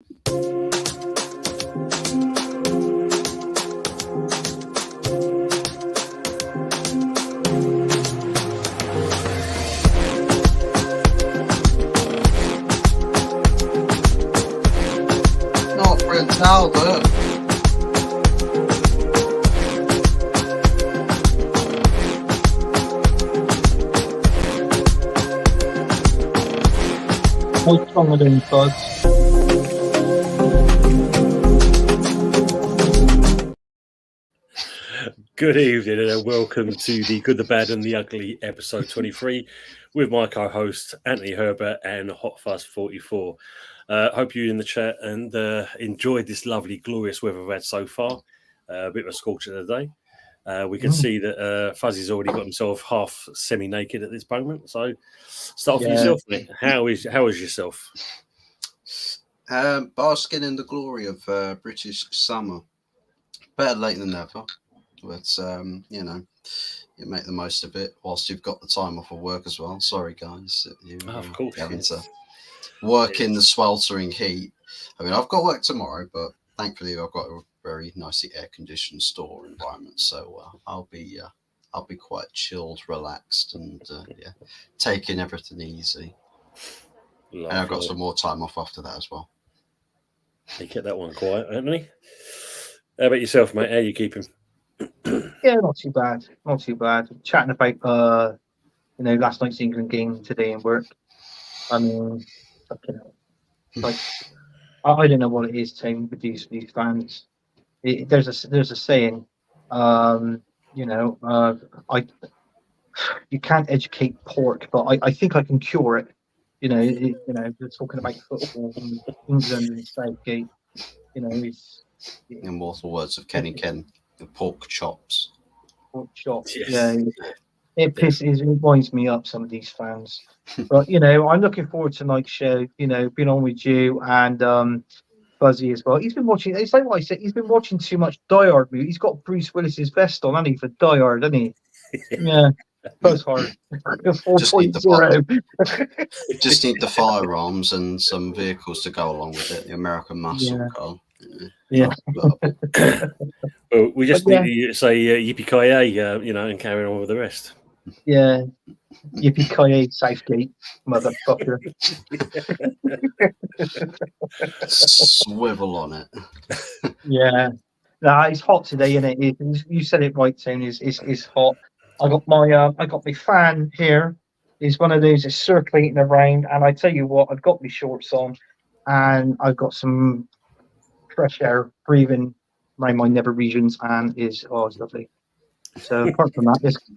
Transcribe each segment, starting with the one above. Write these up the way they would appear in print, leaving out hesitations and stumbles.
Not Prince Albert. What's wrong with him, Fuzz? Good evening and welcome to the Good, the Bad and the Ugly episode 23 with my co-host Anthony Herbert and HotFuzz44. Hope you in the chat and enjoyed this lovely, glorious weather we've had so far. A bit of a scorcher today. We can see that Fuzzy's already got himself half semi-naked at this moment. So start off with yourself, mate. How is yourself? Basking in the glory of British summer. Better late than never. But, you know, you make the most of it whilst you've got the time off of work as well. Sorry, guys. Of course. Having to work in the sweltering heat. I mean, I've got work tomorrow, but thankfully I've got a very nicely air-conditioned store environment. So I'll be quite chilled, relaxed, and taking everything easy. Lovely. And I've got some more time off after that as well. You kept that one quiet, Anthony. How about yourself, mate? How are you keeping? Yeah, not too bad. Not too bad. Chatting about last night's England game today in work. I mean, like I don't know what it is, Tim, with these fans. There's a saying, you can't educate pork, but I think I can cure it. They're talking about football and England and Southgate. It's immortal words of Kenny Ken, the pork chops. Pork chops. Yes. Yeah, it winds me up, some of these fans. But I'm looking forward to tonight's show. Being on with you and Fuzzy as well. He's been watching. It's like what I said. He's been watching too much Die Hard movie. He's got Bruce Willis's vest on, hasn't he, for Die Hard, hasn't he? Yeah. Goes hard. 4.0. Just need the firearms and some vehicles to go along with it. The American muscle car. Yeah. Well, we just need to say yippee-ki-yay, and carry on with the rest. Yeah. Yippee-ki-yay, Southgate, motherfucker. Swivel on it. Yeah. Nah, it's hot today, isn't it? You said it right, Tony. It's hot. I got my fan here. It's one of those that's circulating around, and I tell you what, I've got my shorts on, and I've got some fresh air breathing around my nether regions, and it's lovely. So apart from that, just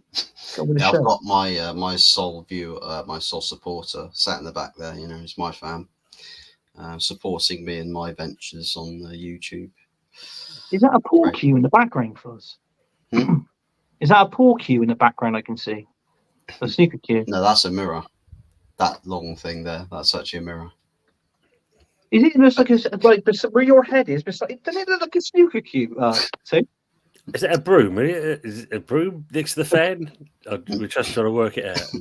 go with the show. I've got my sole viewer, my sole supporter sat in the back there. He's my fan, supporting me in my ventures on YouTube. Is that a pool cue in the background for us? Is that a pool cue in the background I can see? A snooker cue? No, that's a mirror. That long thing there, that's actually a mirror. Is it just where your head is? Doesn't it look like a snooker cue? Too? Is it a broom? Is it a broom next to the fan? We're just trying to work it out.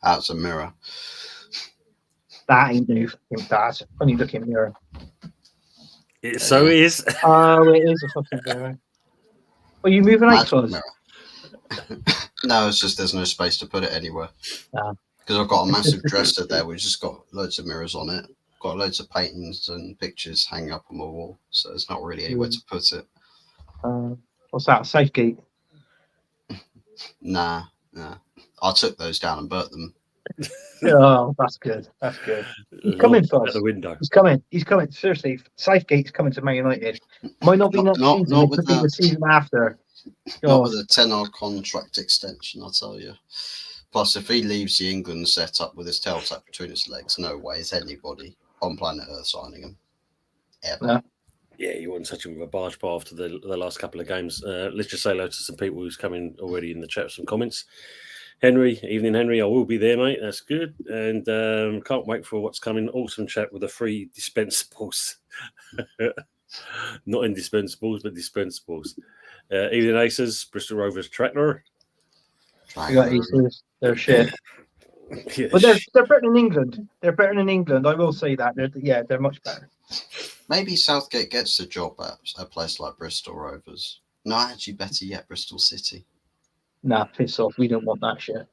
That's a mirror. That ain't new. That's a funny looking mirror. So it is. Oh, it is a fucking mirror. Are you moving out, Fuzz? No, it's just there's no space to put it anywhere. Because I've got a massive dresser there. We've just got loads of mirrors on it. Got loads of paintings and pictures hanging up on my wall. So there's not really anywhere to put it. What's that? Southgate? Nah. I took those down and burnt them. Oh, that's good. That's good. He's coming, Fuzz. At the window. He's coming. Seriously, Southgate's coming to Man United. Might not be next season. It could be the season after. Not with a 10-hour contract extension, I'll tell you. Plus, if he leaves the England setup with his tail tucked between his legs, no way is anybody on planet Earth signing him. Ever. No. Yeah, you wouldn't touch him with a barge pole after the last couple of games. Let's just say hello to some people who's coming already in the chat, some comments. Henry, evening, Henry. I will be there, mate. That's good. And can't wait for what's coming. Awesome chat with the free dispensables. Not indispensables, but dispensables. Evening, Aces, Bristol Rovers tractor. You got Aces. They're shit. But they're better than England. They're better than England. I will say that. They're much better. Maybe Southgate gets the job at a place like Bristol Rovers. No, actually, better yet, Bristol City. Nah, piss off. We don't want that shit.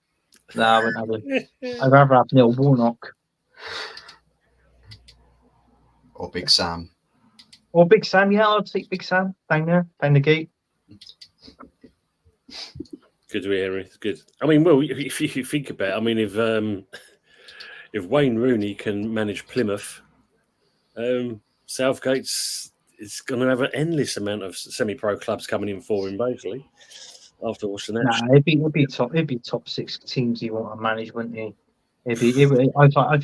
Nah, I wouldn't have it. I'd rather have Neil Warnock. Or Big Sam. Or Big Sam. Yeah, I'll take Big Sam down there, down the gate. Good to hear. It's good. I mean, well, if you think about it, I mean, if Wayne Rooney can manage Plymouth, Southgate's is going to have an endless amount of semi-pro clubs coming in for him, basically. After watching that, Nah, it'd be top 6 teams he want to manage, wouldn't he? I think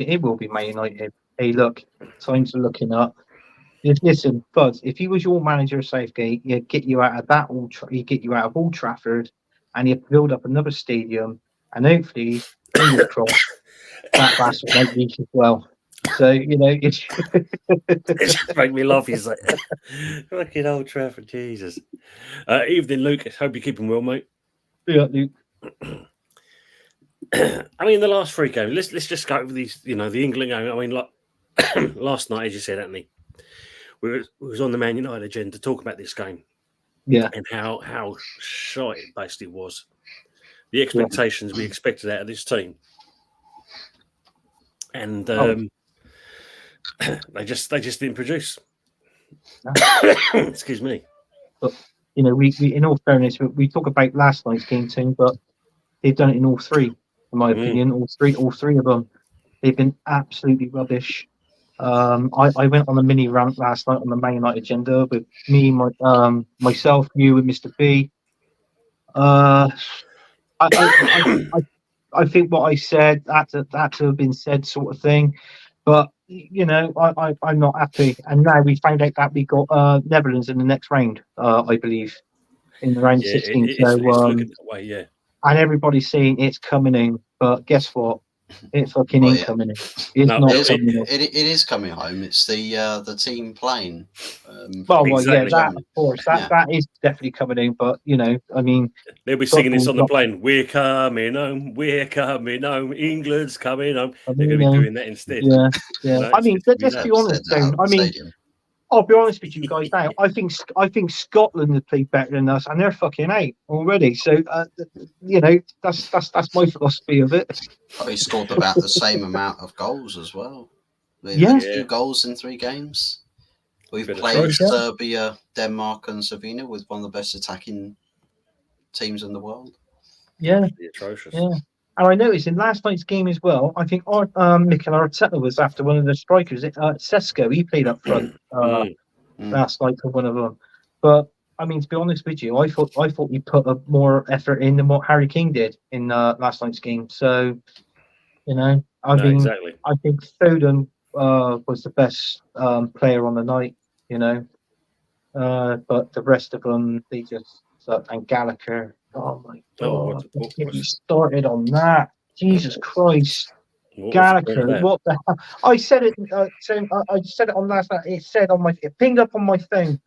it will be Man United. Hey, look, times are looking up. Listen, Buzz, if he was your manager, Southgate, he'd get you out of that he'd get you out of Old Trafford, and he'd build up another stadium, and hopefully, fingers crossed, that bastard might reach as well. So it's it just make me laugh. He's like, fucking Old Trafford, Jesus. Evening, Luke. Hope you're keeping well, mate. yeah, Luke. I mean, the last 3 games. Let's just go over these. The England game. I mean, like last night, as you said, Anthony, we was on the Man United agenda to talk about this game. Yeah, and how shite it basically was. The expectations we expected out of this team, and they just didn't produce. No. Excuse me. But we in all fairness, we talk about last night's game team, but they've done it in all 3, in my opinion. All three of them, they've been absolutely rubbish. I went on a mini rant last night on the Man United agenda with me, myself, you, and Mr. B. I think what I said had to have been said, sort of thing. But I'm not happy. And now we found out that we got Netherlands in the next round, I believe, in the round 16. It's looking that way, yeah. And everybody's saying it's coming in, but guess what? It fucking ain't coming in. It's not coming in. It is coming home. It's the team playing. Exactly. That of course, that is definitely coming in. But I mean, they'll be singing this on the plane. We're coming home. We're coming home. England's coming home. They're going to be doing that instead. Yeah. I mean, let's be honest, though. I mean, I'll be honest with you guys now. I think Scotland have played better than us, and they're fucking out already. So that's my philosophy of it. He scored about the same amount of goals as well. Yeah, 2 goals in 3 games. We've played Serbia, Denmark, and Slovenia with one of the best attacking teams in the world. Yeah, atrocious. Yeah. And I noticed in last night's game as well, I think Mikel Arteta was after one of the strikers. Sesko, he played up front last night for one of them. But I mean, to be honest with you, I thought he put a more effort in than what Harry Kane did in last night's game. So, Exactly. I think Foden was the best player on the night. But the rest of them, they just and Gallagher. Oh my God! Get me started on that. Jesus Christ, Gallagher! What the hell? I said it. I said it on last night. It pinged up on my phone.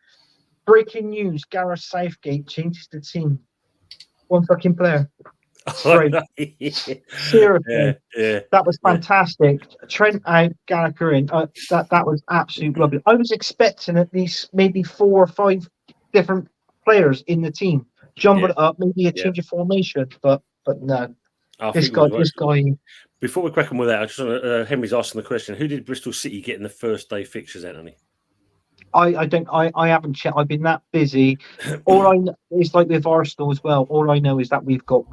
Breaking news: Gareth Southgate changes the team. One fucking player. Seriously, that was fantastic. Trent out, Gallagher in. That was absolute rubbish. I was expecting at least maybe 4 or 5 different players in the team. Jump it up, maybe a change of formation, but no. This guy. Before we crack on with that, I just Henry's asking the question: who did Bristol City get in the first day fixtures, Anthony? I haven't checked. I've been that busy. All I know is like with Arsenal as well. All I know is that we've got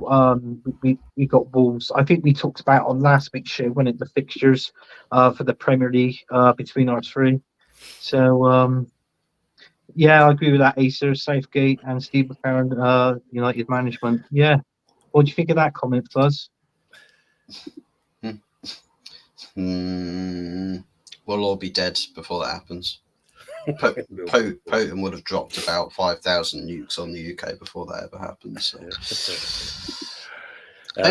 we've got Wolves. I think we talked about on last week's show when the fixtures for the Premier League between our 3. So yeah, I agree with that. Acer, Southgate, and Steve McLaren, United management. Yeah, what do you think of that comment, Fuzz? We'll all be dead before that happens. Putin would have dropped about 5,000 nukes on the UK before that ever happened. So.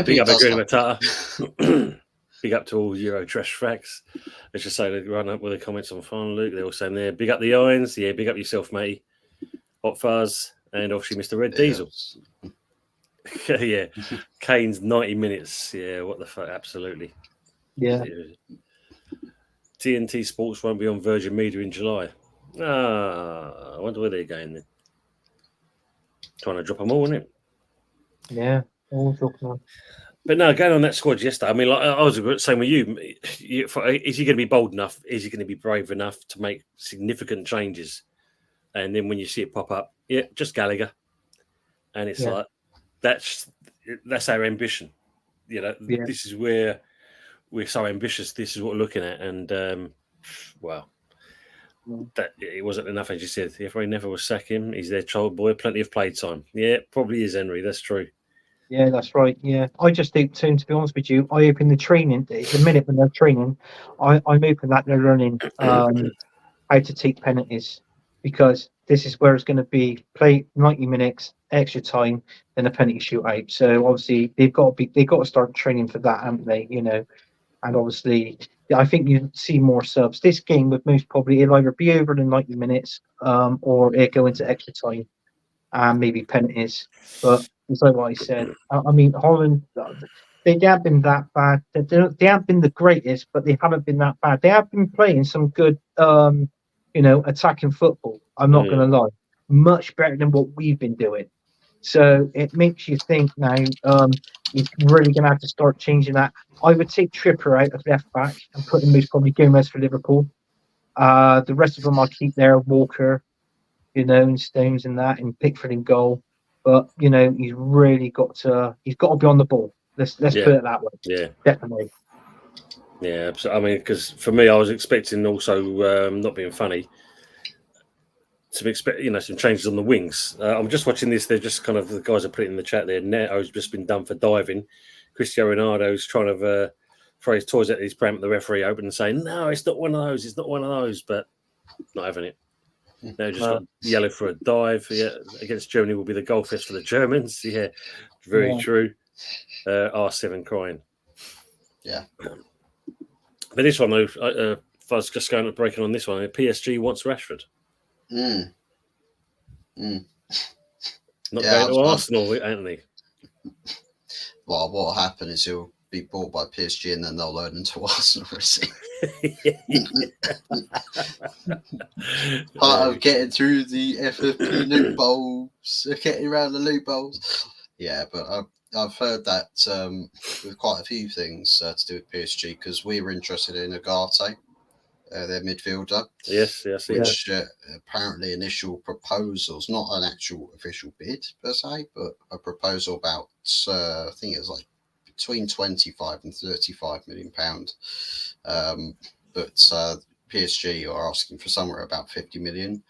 Big up Matata. Big up to all Euro Trash Facts. Let's just say they run up with the comments on phone, Luke. They're all saying there. Big up the Irons. Yeah, big up yourself, mate. Hot Fuzz. And obviously Mr. Red Diesel. Yeah. Kane's 90 minutes. Yeah, what the fuck? Absolutely. Yeah. TNT Sports won't be on Virgin Media in July. I wonder where they're going then. Trying to drop them all, isn't it? Yeah, all dropping on. But no, going on that squad yesterday, I mean, like I was saying with you, is he going to be bold enough? Is he going to be brave enough to make significant changes? And then when you see it pop up, yeah, just Gallagher. And it's like, that's our ambition. You know, this is where we're so ambitious. This is what we're looking at. And, well, that it wasn't enough, as you said. If I never will sack him, he's their child boy, plenty of play time. Yeah, probably is, Henry. That's true. Yeah, that's right. Yeah, I just think, to be honest with you, I open the training the minute when they're training. I'm hoping that they're learning how to take penalties, because this is where it's going to be play 90 minutes, extra time, then a penalty shootout. So obviously they've got to start training for that, haven't they? You know, and obviously I think you see more subs. This game would most probably it'll either be over the 90 minutes, or it go into extra time and maybe penalties. But it's like what I said. I mean, Holland, they haven't been that bad. They haven't been the greatest, but they haven't been that bad. They have been playing some good, attacking football. I'm not going to lie, much better than what we've been doing. So it makes you think now. He's really going to have to start changing that. I would take Tripper out of left back and put in most probably Gomez for Liverpool. The rest of them I'll keep there. Walker, and Stones and that, and Pickford in goal. But he's really got to be on the ball. Let's put it that way. Yeah, definitely. Yeah, I mean, because for me, I was expecting also, not being funny, to expect some changes on the wings. I'm just watching this. They're just kind of the guys are putting in the chat there. Neto's just been done for diving. Cristiano Ronaldo's trying to throw his toys at his pram at the referee open and saying, "No, it's not one of those. It's not one of those." But not having it. No, just got yellow for a dive. Yeah, against Germany will be the goal fest for the Germans. Yeah, very true. R7 crying. Yeah. But this one, though, I was just going to breaking on this one. PSG wants Rashford. Not going to Arsenal, Anthony. Well, what will happen is he'll be bought by PSG and then they'll loan into Arsenal. Part of getting through the FFP loopholes, getting around the loopholes. Yeah, but I've heard that with quite a few things to do with PSG, because we were interested in Agate, their midfielder. Yes. Which apparently initial proposals, not an actual official bid per se, but a proposal about I think it was like between 25 and 35 million pound. But PSG are asking for somewhere about 50 million.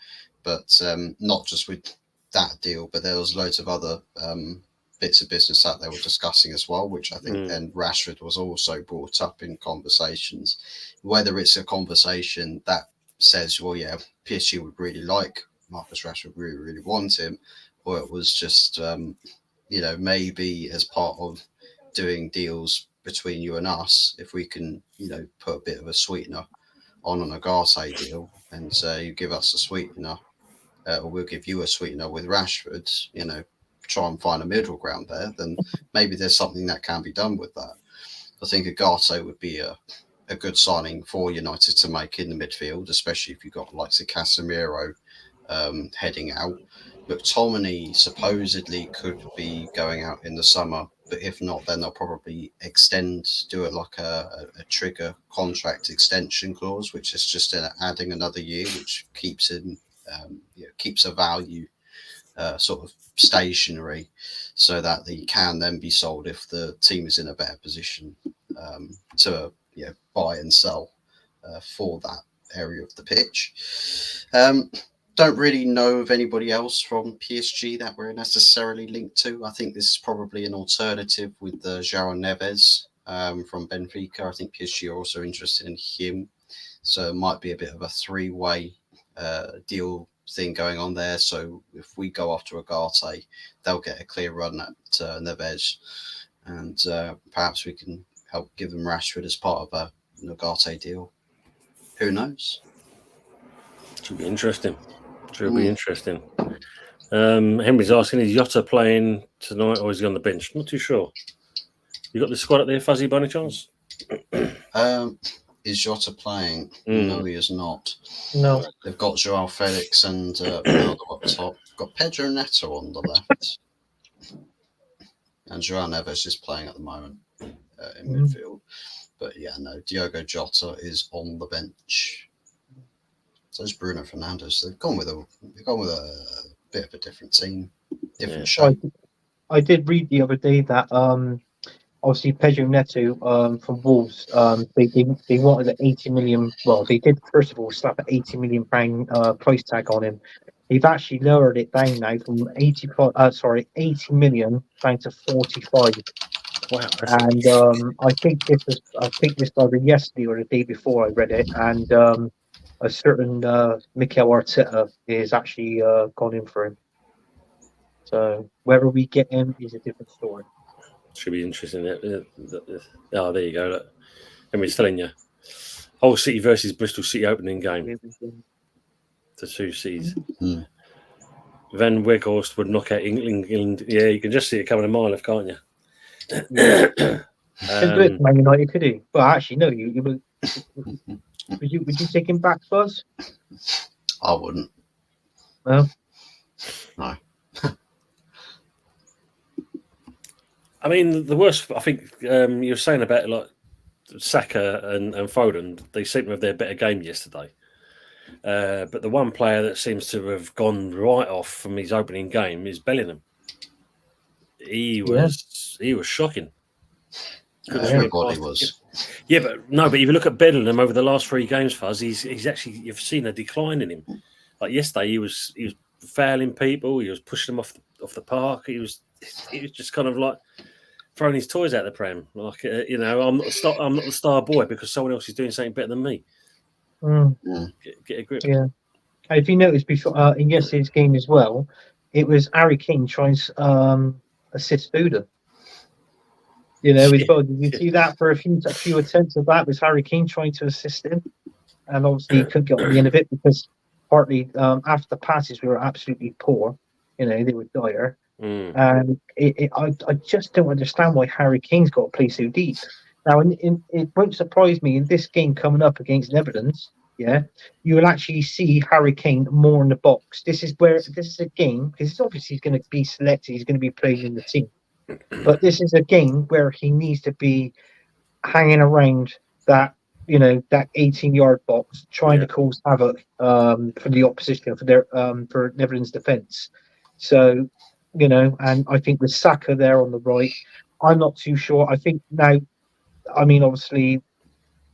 But not just with that deal, but there was loads of other bits of business that they were discussing as well, which I think then Rashford was also brought up in conversations. Whether it's a conversation that says, well, yeah, PSG would really like Marcus Rashford, really, really want him, or it was just, maybe as part of doing deals between you and us, if we can, put a bit of a sweetener on an Agate deal, and you give us a sweetener, or we'll give you a sweetener with Rashford, try and find a middle ground there, then maybe there's something that can be done with that. I think Agate would be a good signing for United to make in the midfield, especially if you've got likes of Casemiro heading out. McTominay supposedly could be going out in the summer, but if not, then they'll probably do it like a trigger contract extension clause, which is just adding another year, which keeps a value sort of stationary, so that they can then be sold if the team is in a better position to buy and sell for that area of the pitch. Don't really know of anybody else from PSG that we're necessarily linked to. I think this is probably an alternative with João Neves from Benfica. I think PSG are also interested in him, so it might be a bit of a three-way deal thing going on there. So if we go after Agate, they'll get a clear run at Neves, and perhaps we can help give them Rashford as part of an Agate deal. Who knows? Should be interesting. Be interesting. Henry's asking, is Jota playing tonight or is he on the bench? Not too sure. You got the squad up there, Fuzzy, by any chance? is Jota playing? Mm. No, he is not. No. They've got Joao Felix and Ronaldo up top. Got Pedro Neto on the left. And Joao Neves is playing at the moment in midfield. But yeah, no, Diogo Jota is on the bench. So is Bruno Fernandes. They've gone with a bit of a different team, different shape. I did read the other day that obviously Pedro Neto from Wolves, they wanted an 80 million. Well, they did first of all slap an 80 million pound price tag on him. They've actually lowered it down now from 80 million down to 45. Wow. And I think this either yesterday or the day before I read it, and a certain Mikel Arteta is actually gone in for him. So whether we get him is a different story. Should be interesting. Oh, there you go. Look. I mean, it's telling you. Hull City versus Bristol City opening game. The two cities. Van Weghorst would knock out England. Yeah, you can just see it coming a mile off, can't you? Couldn't do it for Man United, could he? Well, actually, no. Would you take him back, Fuzz? I wouldn't. No. No. I mean, the worst. I think you were saying about like Saka and Foden. They seem to have their better game yesterday. But the one player that seems to have gone right off from his opening game is Bellingham. He was shocking. Everybody was. Yeah, but if you look at Bellingham over the last 3 games, Fuzz, he's actually, you've seen a decline in him. Like yesterday, he was fouling people. He was pushing them off the park. He was just kind of like throwing his toys out the pram. Like I'm not the star boy because someone else is doing something better than me. Get a grip. Yeah. If you noticed before in yesterday's game as well, it was Harry Kane trying to assist Foden. As well. Did you see that for a few attempts of that? Was Harry Kane trying to assist him, and obviously he couldn't get on the end of it because partly after the passes we were absolutely poor. They were dire, and I just don't understand why Harry Kane's got to play so deep. Now, it won't surprise me in this game coming up against Netherlands. Yeah, you will actually see Harry Kane more in the box. This is a game because obviously he's going to be selected. He's going to be playing in the team, but this is a game where he needs to be hanging around that 18-yard box, trying to cause havoc for the opposition for Netherlands defence. So and I think with Saka there on the right, I'm not too sure. I think now, I mean, obviously.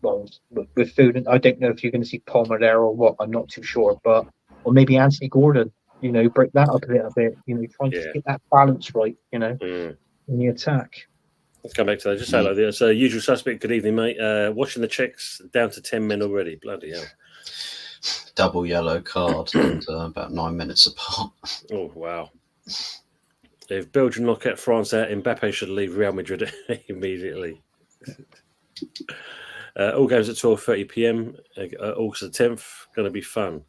Well, with Foden, I don't know if you're going to see Palmer there or what. I'm not too sure, or maybe Anthony Gordon. Break that up a little bit. Trying to get that balance right. In the attack. Let's come back to that. Just say hello there. So, usual suspect. Good evening, mate. Watching the checks, down to 10 men already. Bloody hell! Double yellow card and about 9 minutes apart. Oh wow! If Belgium knock out France out, Mbappe should leave Real Madrid immediately. All games at 12:30 p.m. August the 10th. Going to be fun.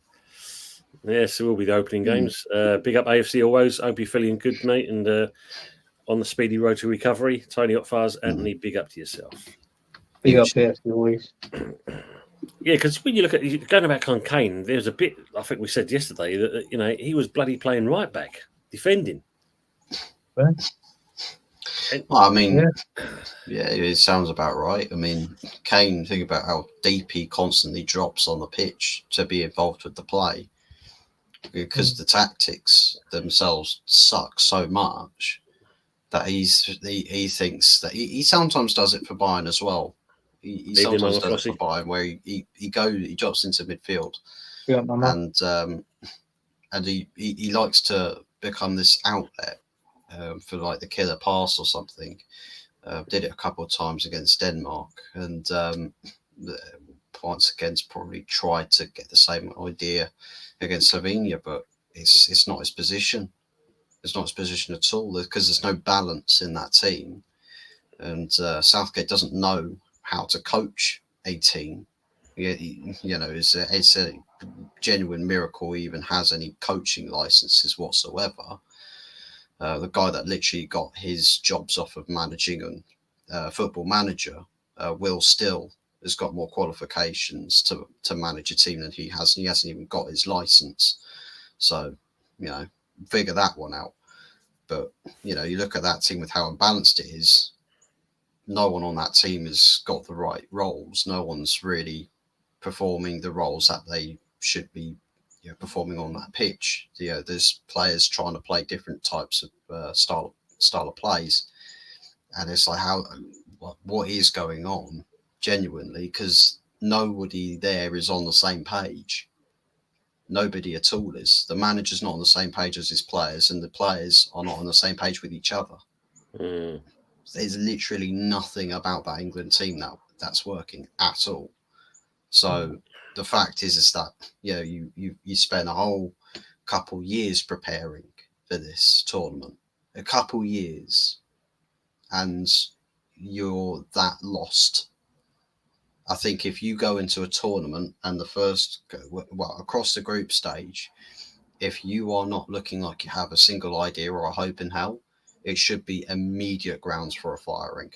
Yes, it will be the opening games. Big up AFC always. Hope you're feeling good, mate, and on the speedy road to recovery. Tony HotFuzz, Anthony, big up to yourself. Big up AFC always. Yeah, because when you look at going back on Kane, there's a bit. I think we said yesterday that he was bloody playing right back, defending. Right. Well, I mean, yeah, it sounds about right. I mean, Kane, think about how deep he constantly drops on the pitch to be involved with the play because the tactics themselves suck so much that he thinks that he sometimes does it for Bayern as well. He sometimes does it for Bayern where he drops into midfield and he likes to become this outlet. For like the killer pass or something. Did it a couple of times against Denmark and once again probably tried to get the same idea against Slovenia, but it's not his position. It's not his position at all because there's no balance in that team. And Southgate doesn't know how to coach a team. It's a genuine miracle he even has any coaching licenses whatsoever. The guy that literally got his jobs off of managing and Football Manager will still has got more qualifications to manage a team than he has, and he hasn't even got his license. So, figure that one out. But, you look at that team with how unbalanced it is. No one on that team has got the right roles. No one's really performing the roles that they should be performing on that pitch. There's players trying to play different types of style of plays. And it's like, what is going on genuinely? Because nobody there is on the same page. Nobody at all is. The manager's not on the same page as his players, and the players are not on the same page with each other. There's literally nothing about that England team that's working at all. So the fact is that you spend a whole couple years preparing for this tournament, a couple years, and you're that lost. I think if you go into a tournament and across the group stage, if you are not looking like you have a single idea or a hope in hell, it should be immediate grounds for a firing.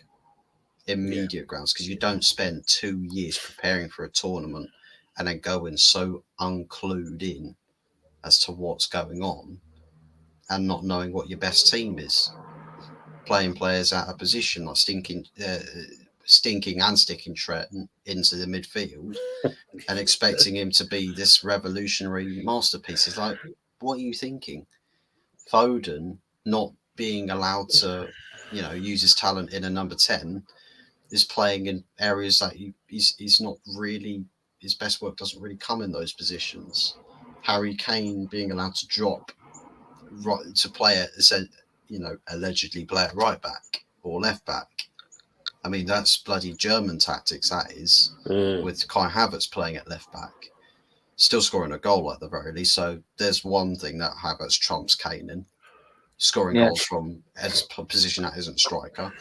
Immediate grounds, because you don't spend 2 years preparing for a tournament and then go in so unclued in as to what's going on and not knowing what your best team is. Playing players out of position, like stinking and sticking Trent into the midfield and expecting him to be this revolutionary masterpiece. It's like, what are you thinking? Foden not being allowed to, use his talent in a number 10 is playing in areas that he's not really, his best work doesn't really come in those positions. Harry Kane being allowed to drop right to play allegedly play at right back or left back. I mean, that's bloody German tactics, that is, with Kai Havertz playing at left back, still scoring a goal at the very least. So there's one thing that Havertz trumps Kane in, scoring goals from a position that isn't striker.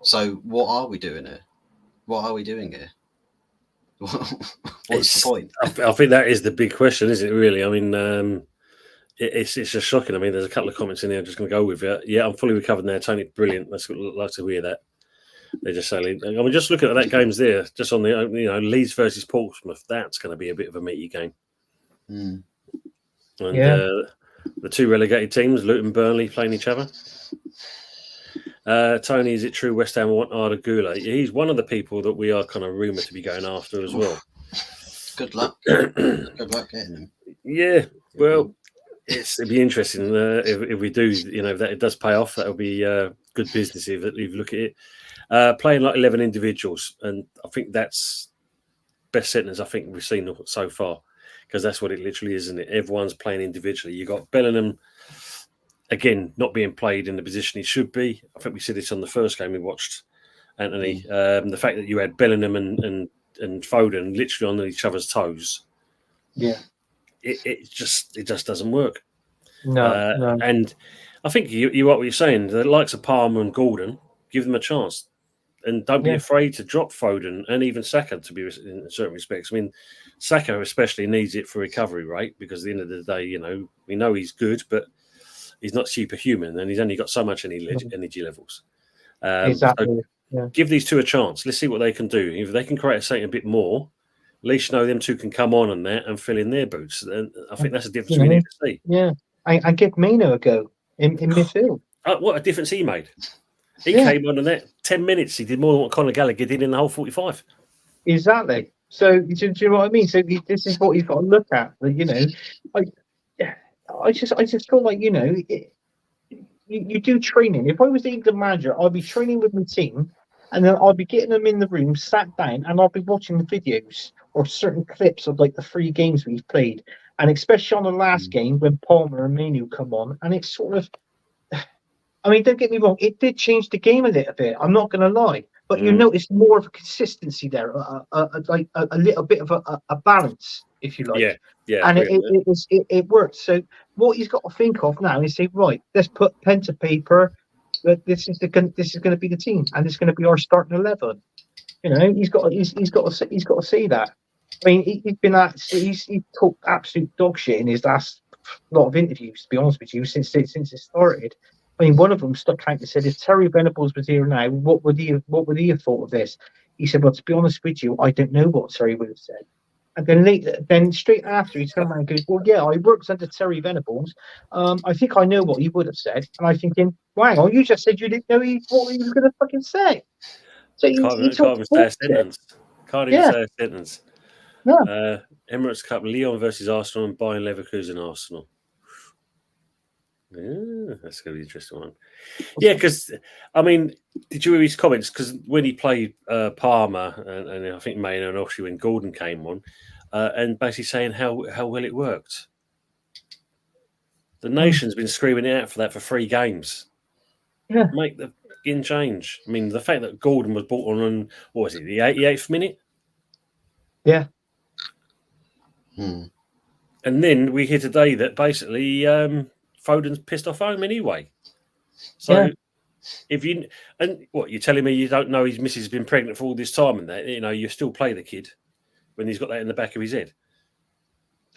So what are we doing here? What are we doing here? What's the point? I think that is the big question, isn't it, really? I mean, it's just shocking. I mean, there's a couple of comments in there I'm just going to go with it. Yeah, I'm fully recovered now, Tony. Brilliant. Let's like to hear that. They're just saying, I mean, just looking at that games there, just on the, Leeds versus Portsmouth, that's going to be a bit of a meaty game. And the two relegated teams, Luton and Burnley, playing each other. Tony, is it true West Ham want Arda Güler? He's one of the people that we are kind of rumoured to be going after as well. Good luck. Good luck getting him. Yeah, well, it'd be interesting if we do, if that it does pay off. That'll be good business if you look at it. Playing like 11 individuals, and I think that's best sentence I think we've seen so far, because that's what it literally is, isn't it? Everyone's playing individually. You got Bellingham again not being played in the position he should be. I think we said this on the first game we watched, Anthony. The fact that you had Bellingham and Foden literally on each other's toes. Yeah, it just doesn't work. No. And I think you what you're saying. The likes of Palmer and Gordon, give them a chance. And don't be afraid to drop Foden and even Saka, to be in certain respects. I mean, Saka especially needs it for recovery rate, because at the end of the day, we know he's good, but he's not superhuman, and he's only got so much energy levels. Exactly. So give these two a chance. Let's see what they can do. If they can create something a bit more, at least them two can come on and that and fill in their boots. And I think that's a difference we need to see. Yeah, and give Mino a go in midfield. What a difference he made. He came on in that 10 minutes. He did more than what Conor Gallagher did in the whole 45. Exactly. So do you know what I mean? So this is what you've got to look at. I just feel like you do training. If I was the England manager, I'd be training with my team, and then I'd be getting them in the room, sat down, and I'll be watching the videos or certain clips of like the 3 games we've played, and especially on the last game when Palmer and Manu come on, and it's sort of. I mean, don't get me wrong, it did change the game a little bit. I'm not going to lie. But you notice more of a consistency there, like a little bit of a balance, if you like. Yeah. And it worked. So what he's got to think of now is say, right, let's put pen to paper. This is going to be the team, and it's going to be our starting 11. He's got to see that. I mean, he's talked absolute dog shit in his last lot of interviews. To be honest with you, since it started. I mean, one of them stuck out and said, if Terry Venables was here now, what would he have thought of this? He said, well, to be honest with you, I don't know what Terry would have said. And then straight after, he turned around and goes, well, yeah, I worked under Terry Venables. I think I know what he would have said. And I'm thinking, wow, you just said you didn't know what he was going to fucking say. So he Can't talks even say a bullshit. sentence. Can't even Yeah. say a sentence. No. Emirates Cup, Lyon versus Arsenal and Bayern Leverkusen Arsenal. Yeah, that's going to be an interesting one. Yeah, because, I mean, did you hear his comments? Because when he played Parma, and I think Maino and Oshie when Gordon came on, and basically saying how well it worked. The nation's been screaming it out for that for 3 games. Yeah. Make the fucking change. I mean, the fact that Gordon was brought on, what was it, the 88th minute? Yeah. And then we hear today that basically Foden's pissed off home anyway. So if you you're telling me you don't know his missus has been pregnant for all this time and that you still play the kid when he's got that in the back of his head?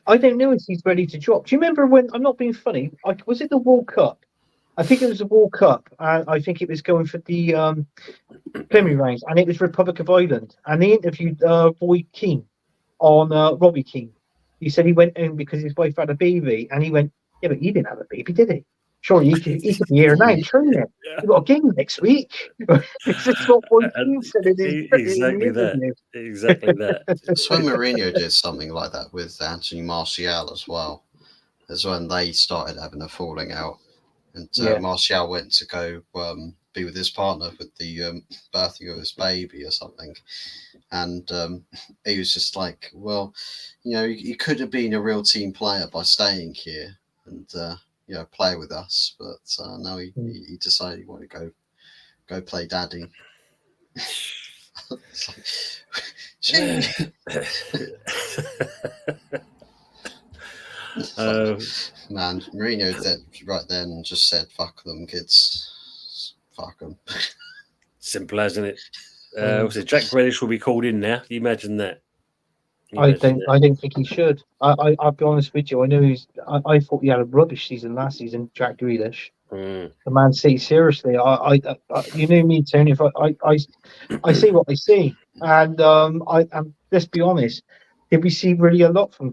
I don't know if he's ready to drop. Do you remember when, I'm not being funny, was it the World Cup? I think it was the World Cup. I think it was going for the Premier Ranks, and it was Republic of Ireland. And they interviewed Roy Keane on Robbie Keane. He said he went in because his wife had a baby, and he went, yeah, but he didn't have a baby, did he? Surely he could be here now, training. You've got a game next week. This is what Roy Keane said in his Exactly that. interview. Exactly that. It's when Mourinho did something like that with Anthony Martial as well. That's when they started having a falling out. And Martial went to go be with his partner with the birthing of his baby or something. And he was just like, well, you could have been a real team player by staying here and, play with us. But no, he decided he wanted to go play daddy. Man, Mourinho did right then just said, fuck them kids. Fuck them. Simple, hasn't it? Was it Jack Grealish will be called in now? You imagine that? I don't think he should. I'll be honest with you. I know I thought he had a rubbish season last season, Jack Grealish. The Man City, seriously. You know me, Tony. If I see what I see, and let's be honest. Did we see really a lot from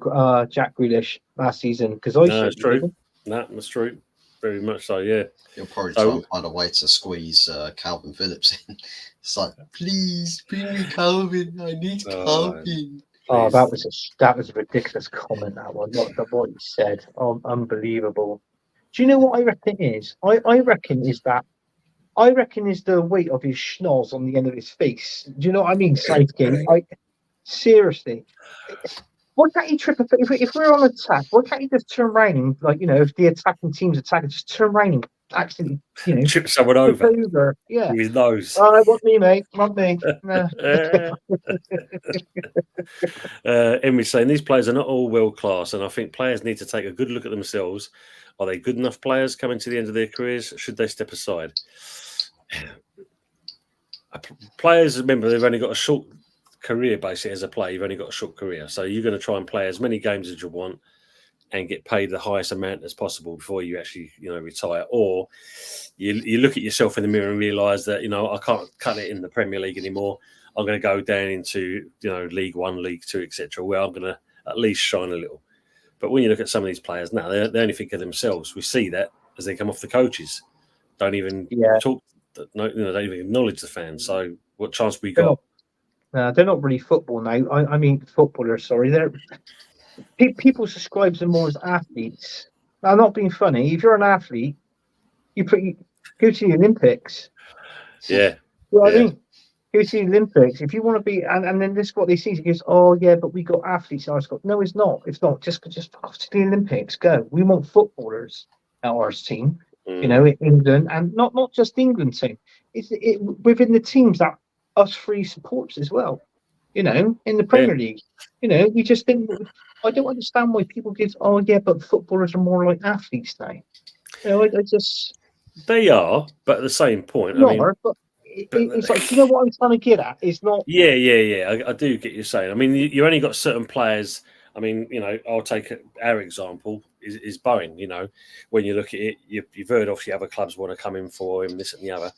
Jack Grealish last season? Because that's true. That's true. Very much so. Yeah. You'll probably try and find a way to squeeze Calvin Phillips in. It's like, please bring me Calvin. I need Calvin. Oh, that was a ridiculous comment. That one, what he said. Oh, unbelievable. Do you know what I reckon is? I reckon is the weight of his schnoz on the end of his face. Do you know what I mean? Southgate. Seriously. Why can't he trip if we're on attack? Why can't he just turn around and, if the attacking team's attacking, just turn around and actually, chip someone over? Yeah. With his nose. Want me, mate. Want me. Emery's saying these players are not all world class, and I think players need to take a good look at themselves. Are they good enough players coming to the end of their careers? Should they step aside? Players, remember, they've only got a short career basically as a player. You've only got a short career, so you're going to try and play as many games as you want and get paid the highest amount as possible before you actually retire, or you look at yourself in the mirror and realize that I can't cut it in the Premier League anymore. I'm going to go down into League One, League Two, etc., where I'm going to at least shine a little. But when you look at some of these players now, they only think of themselves. We see that as they come off the coaches, don't even talk, don't even acknowledge the fans. So what chance we got? They're not really football now. I mean, footballers. Sorry, people describe them more as athletes. I'm not being funny. If you're an athlete, you go to the Olympics. Yeah. You know what I mean? Go to the Olympics. If you want to be, and then this is what they see. He goes, oh yeah, but we got athletes. I go, no, it's not. It's not. Just off to the Olympics. Go. We want footballers at our team. In England, and not just England team. It's within the teams that us three supports as well. In the Premier League. We just think. I don't understand why people give. Oh yeah, but footballers are more like athletes now. I just. They are, but at the same point, it's like, you know what I'm trying to get at? It's not. Yeah. I do get you saying. I mean, you only got certain players. I mean, I'll take our example is Bowen. When you look at it, you've heard obviously other clubs want to come in for him, this and the other,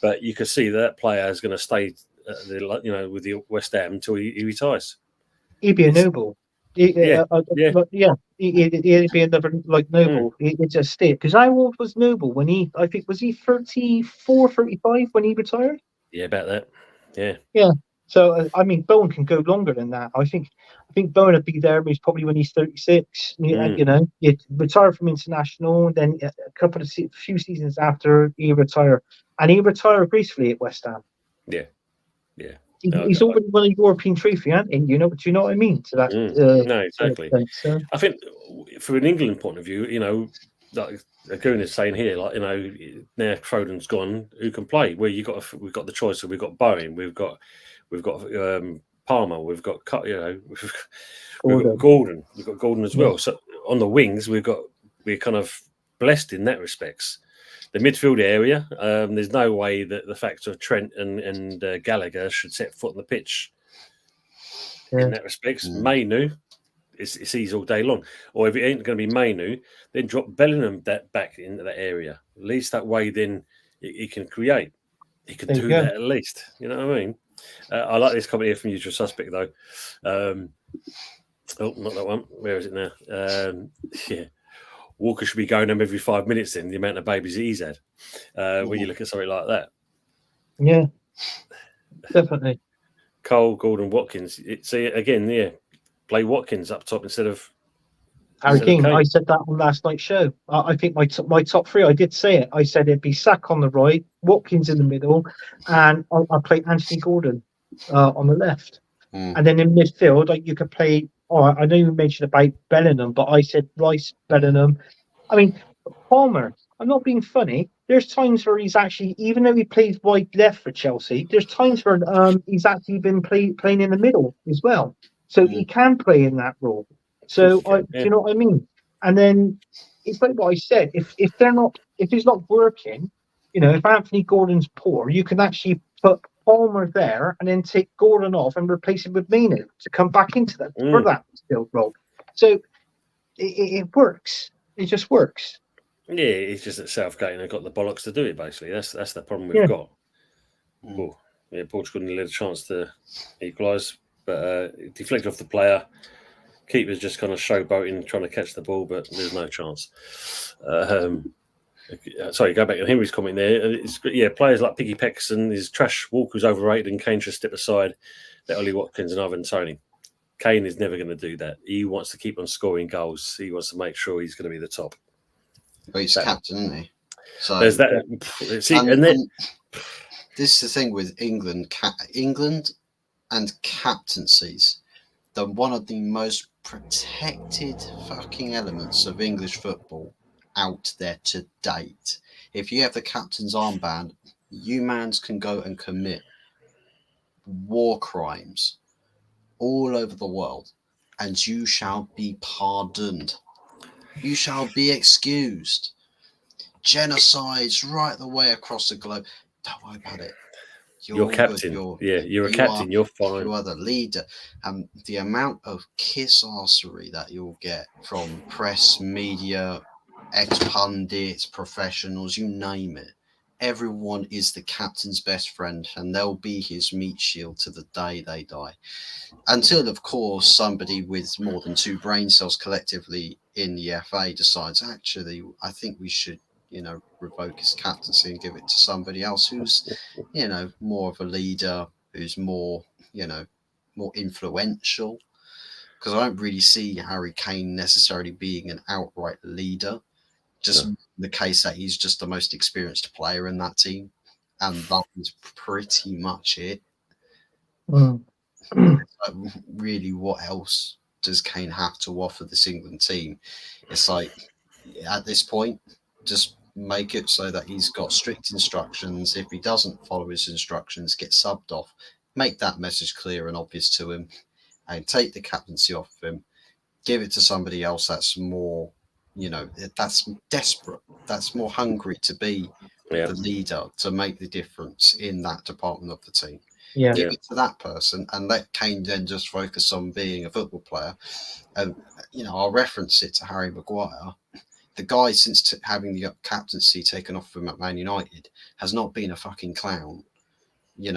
but you can see that player is going to stay with the West Ham until he retires. He'd be a noble. Yeah. He'd be another like noble. It's a state. Because how old was Noble when I think, was he 34, 35 when he retired? Yeah, about that. Yeah. Yeah. So I mean, Bowen can go longer than that. I think Bowen would be there, but he's probably when he's 36. He'd retire from international, and then a few seasons after he retire, and he retired gracefully at West Ham. Yeah. Yeah. He's already won a European trophy, hasn't he? Do you know what I mean? To that. No, exactly. I think, from an England point of view, like Goon is saying here, like now Foden's gone, who can play? Well, we've got the choice. We've got Bowen, we've got Palmer, we've got Gordon, we've got Gordon as well. So on the wings, we're kind of blessed in that respects. The midfield area, there's no way that the fact of Trent and Gallagher should set foot on the pitch. In that respects, Mainu, it's easy all day long. Or if it ain't going to be Mainu, then drop Bellingham back into that area. At least that way, then he can create. He can do that at least. You know what I mean? I like this comment here from Usual Suspect though. Not that one. Where is it now? Yeah. Walker should be going home every 5 minutes then, the amount of babies he's had. When you look at something like that. Yeah, definitely. Cole, Gordon, Watkins. Play Watkins up top instead of Harry Kane. I said that on last night's show. I think my top three, I did say it. I said it'd be Sack on the right, Watkins in the middle, and I'll play Anthony Gordon on the left. And then in midfield, you could play... Oh, I know you mentioned about Bellingham, but I said Rice, Bellingham. I mean, Palmer, I'm not being funny. There's times where he's actually, even though he plays wide left for Chelsea, there's times where he's actually been playing in the middle as well. So he can play in that role. So do you know what I mean? And then it's like what I said. If he's not working, if Anthony Gordon's poor, you can actually put Palmer there and then take Gordon off and replace him with Mainu to come back into that for that midfield role. So it works. It just works. Yeah, it's just that Southgate have got the bollocks to do it. Basically, that's the problem we've got. Well, Portugal didn't get a chance to equalise, but deflected off the player. Keeper's just kind of showboating, trying to catch the ball, but there's no chance. Sorry, go back to Henry's comment there. Players like Piggy Peckerson is trash. Walker's overrated, and Kane should step aside. Let Ollie Watkins and Ivan Toney. Kane is never going to do that. He wants to keep on scoring goals. He wants to make sure he's going to be the top. Well, he's captain, isn't he? So there's that. This is the thing with England. England and captaincies. They're one of the most protected fucking elements of English football out there to date. If you have the captain's armband, you mans can go and commit war crimes all over the world, and you shall be pardoned. You shall be excused. Genocides right the way across the globe. Don't worry about it. You're captain. You're a captain. You're fine. You are the leader. The amount of kiss-arsery that you'll get from press, media, ex-pundits, professionals, you name it. Everyone is the captain's best friend, and they'll be his meat shield to the day they die. Until, of course, somebody with more than 2 brain cells collectively in the FA decides, actually, I think we should, revoke his captaincy and give it to somebody else who's, more of a leader, who's more, more influential. Because I don't really see Harry Kane necessarily being an outright leader. Just the case that he's just the most experienced player in that team. And that is pretty much it. Really, what else does Kane have to offer this England team? It's like, at this point, just make it so that he's got strict instructions. If he doesn't follow his instructions, get subbed off. Make that message clear and obvious to him, and take the captaincy off of him. Give it to somebody else that's more, that's desperate. That's more hungry to be the leader, to make the difference in that department of the team. Give it to that person and let Kane then just focus on being a football player. And, I'll reference it to Harry Maguire. The guy, since having the captaincy taken off him at Man United, has not been a fucking clown.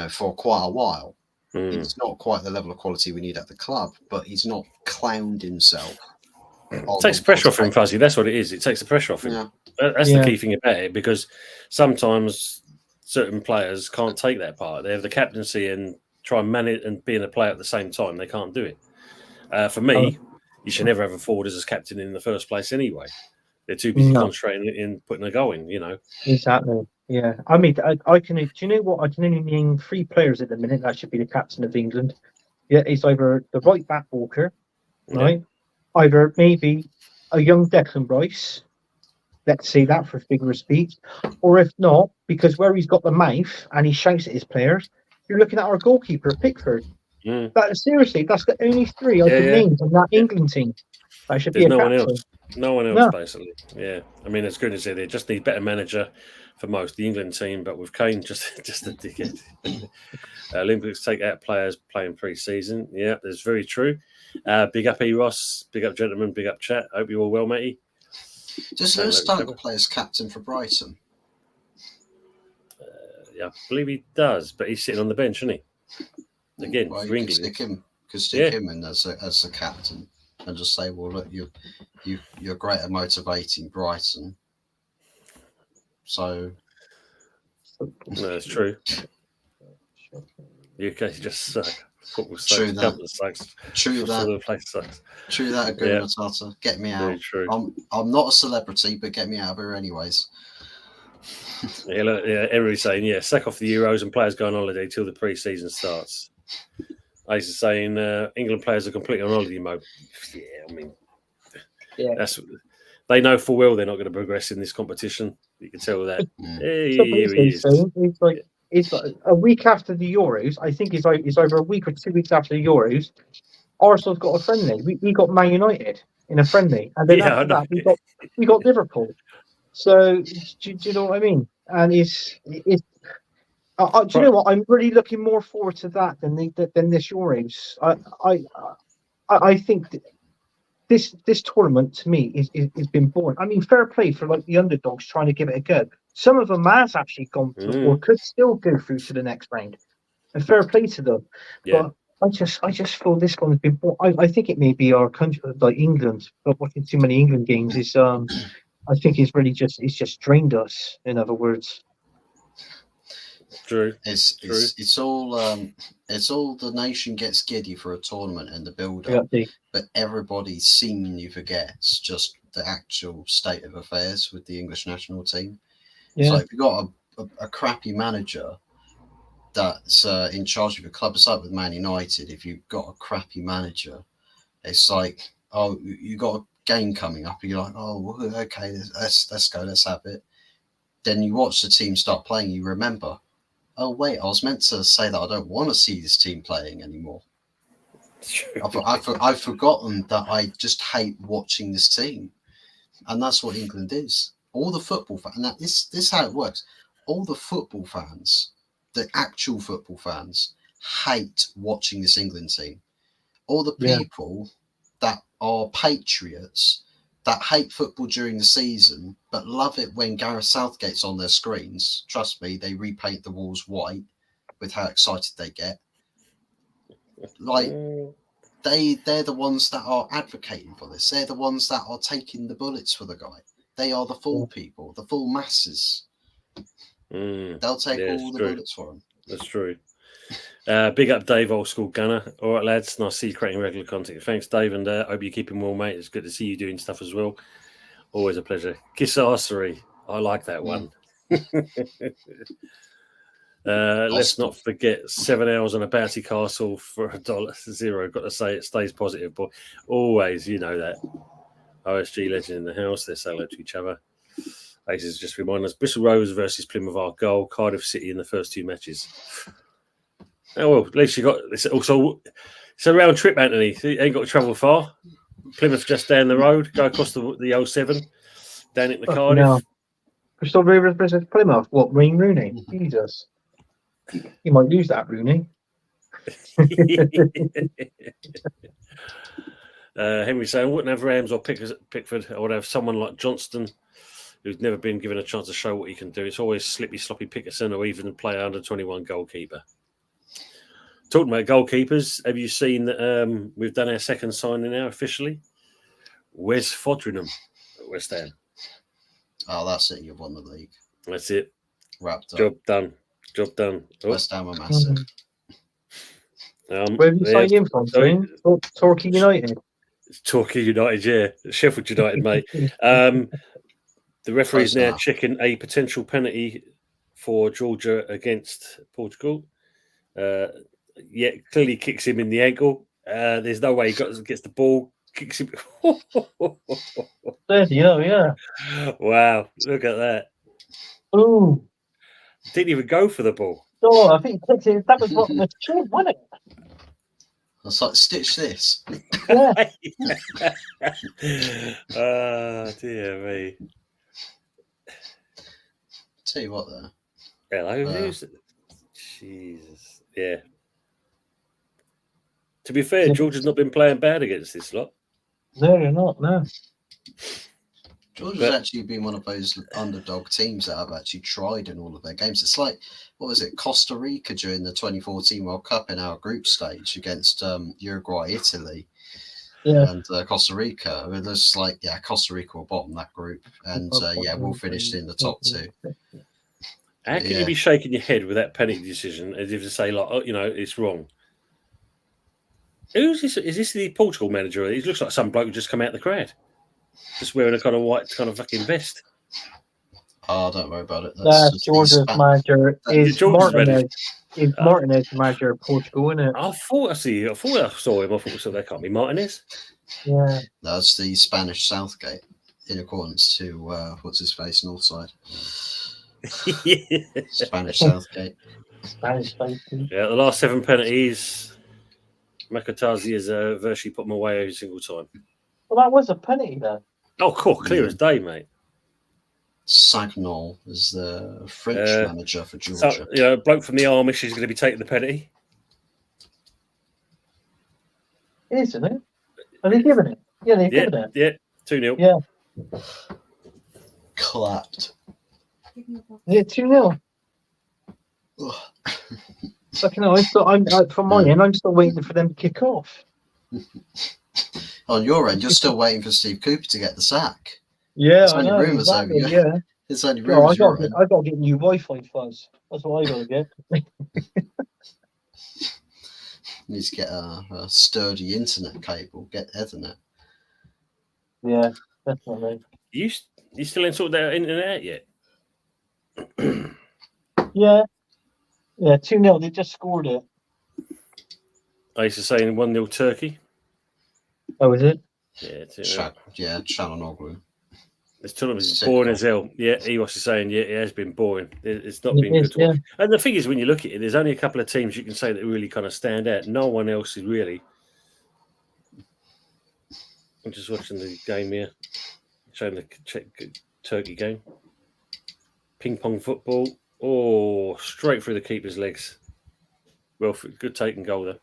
for quite a while. Mm. He's not quite the level of quality we need at the club, but he's not clowned himself. It takes the pressure off him, Fuzzy. That's what it is. It takes the pressure off him. Yeah. That's the key thing about it, because sometimes certain players can't take that part. They have the captaincy and try and manage and being a player at the same time. They can't do it. For me, you should never have a forward as captain in the first place anyway. They're too busy concentrating in putting a goal in, Exactly. Yeah. I mean, I can. Do you know what? I can only name 3 players at the minute that should be the captain of England. Yeah, it's either the right back Walker, right? Either maybe a young Declan Rice. Let's say that for figure of speech. Or if not, because where he's got the mouth and he shouts at his players, you're looking at our goalkeeper, Pickford. Seriously, that's the only 3 I can name from that England team. That should be a captain. No one else, basically. Yeah. I mean, as good as they just need better manager for most, the England team, but with Kane, just a dickhead. Olympics take out players playing pre-season. Yeah, that's very true. Big up E-Ross, big up gentlemen, big up chat. Hope you're all well, matey. Does Lewis Dunk play as captain for Brighton? Yeah, I believe he does, but he's sitting on the bench, isn't he? Again, well, for England. Stick him in as the captain and just say, well, look, you're great at motivating Brighton. So no, that's true. UK just suck. Football sucks. True that. Government sucks. True that. The place sucks. True that. Good Matata. Get me out. Very true. I'm not a celebrity, but get me out of here anyways. Everybody's saying, sack off the Euros and players go on holiday till the pre-season starts. Ace is saying England players are completely on holiday mode. Yeah, I mean, that's they know full well they're not going to progress in this competition. You can tell that. It's like a week after the Euros. I think it's over a week or 2 weeks after the Euros. Arsenal's got a friendly. We got Man United in a friendly, and then after that we got Liverpool. So do you know what I mean? And it's. Do you know what? I'm really looking more forward to that than this Euros. I think this tournament to me is been born. I mean, fair play for like the underdogs trying to give it a go. Some of them has actually gone through or could still go through to the next round, and fair play to them. Yeah. But I just feel this one has been born. I think it may be our country, like England, but watching too many England games is I think it's really just drained us. In other words. True. It's all the nation gets giddy for a tournament and the build up, but everybody seemingly forgets just the actual state of affairs with the English national team. Yeah. So if you've got a crappy manager that's in charge of your club, it's like with Man United. If you've got a crappy manager, it's like, oh, you got a game coming up, and you're like, oh, okay, let's go, let's have it. Then you watch the team start playing, you remember, oh wait, I was meant to say that I don't want to see this team playing anymore. I've forgotten that I just hate watching this team, and that's what England is. All the football fans, and this is how it works. All the football fans, the actual football fans, hate watching this England team. All the people that are patriots that hate football during the season, but love it when Gareth Southgate's on their screens. Trust me, they repaint the walls white with how excited they get. Like, they're the ones that are advocating for this. They're the ones that are taking the bullets for the guy. They are the full people, the full masses. They'll take all the bullets for him. That's true. Big up Dave, old school gunner. All right, lads. Nice to see you creating regular content. Thanks, Dave, and hope you're keeping well, mate. It's good to see you doing stuff as well. Always a pleasure. Kiss arsery. I like that one. Let's not forget 7 hours on a bounty castle for $1.00. Got to say it stays positive, boy. Always, you know that. OSG legend in the house. They say hello to each other. Aces just remind us. Bristol Rovers versus Plymouth Argyle, Cardiff City in the first 2 matches. Oh, well, at least you got this. Also, it's a round trip, Anthony. You ain't got to travel far. Plymouth just down the road. Go across the 07, down into Cardiff. No. Bristol Rovers versus Plymouth. What, Wayne Rooney? Jesus. You might lose that, Rooney. Henry saying, wouldn't have Rams or Pickford. I would have someone like Johnston who's never been given a chance to show what he can do. It's always Slippy Sloppy Pickerson or even play under 21 goalkeeper. Talking about goalkeepers, have you seen that we've done our second signing now officially? Wes Fodringham at West Ham. Oh, that's it. You've won the league. That's it. Wrapped up. Job done. Oh. West Ham are massive. Where have you signed in from, Tim? Torquay United. Torquay United, yeah. Sheffield United, mate. The referee is now checking a potential penalty for Georgia against Portugal. Clearly kicks him in the ankle. There's no way he gets the ball, kicks him. Yeah. Wow, look at that. Ooh. Didn't even go for the ball. Oh, I think that was what was true, wasn't it? It's like, stitch this. Yeah. Oh, dear me. Tell you what, though. Hello, Jesus. Yeah. To be fair, Georgia's not been playing bad against this lot. No, they're not, no. Georgia's actually been one of those underdog teams that have actually tried in all of their games. It's like, what was it, Costa Rica during the 2014 World Cup in our group stage against Uruguay, Italy, and Costa Rica. I mean, there's like, Costa Rica will bottom that group, and we'll finish in the top two. How can you be shaking your head with that penalty decision as if to say, like, it's wrong? Who's this? Is this the Portugal manager? He looks like some bloke who just come out the crowd. Just wearing a kind of white kind of fucking vest. Oh, don't worry about it. That's Georgia's manager. Is Martinez the manager of Portugal, isn't it? I thought I saw him. I thought, so that can't be Martinez. Yeah. That's the Spanish Southgate, in accordance to what's his face, Northside. Spanish Southgate. Yeah, the last 7 penalties, Makatazi has virtually put them away every single time. Well, that was a penalty, though. Oh, cool. Clear as day, mate. Sagnol is the French manager for Georgia. So, bloke from the Amish is going to be taking the penalty. Isn't it? Are they giving it? Yeah, they're giving it. Yeah, 2-0. Yeah. Clapped. Yeah, 2-0. Fucking hell, from my end, I'm still waiting for them to kick off. On your end, you're still waiting for Steve Cooper to get the sack. Yeah, There's only rumours over you. Yeah. There's only rumours. I got to get new Wi-Fi fuzz. That's what I got to get. Need to get a sturdy internet cable. Get Ethernet. Yeah, definitely. You still ain't sorted that internet yet? Yeah, 2-0. They just scored it. I used to say 1-0 Turkey. Oh, is it? Yeah, Chanonoglu. This tournament is boring as hell. Yeah, Eros is saying, it has been boring. It's not been good. Yeah. And the thing is, when you look at it, there's only a couple of teams you can say that really kind of stand out. No one else is really. I'm just watching the game here, showing the Turkey game. Ping pong football. Oh, straight through the keeper's legs. Well, good take and goal there.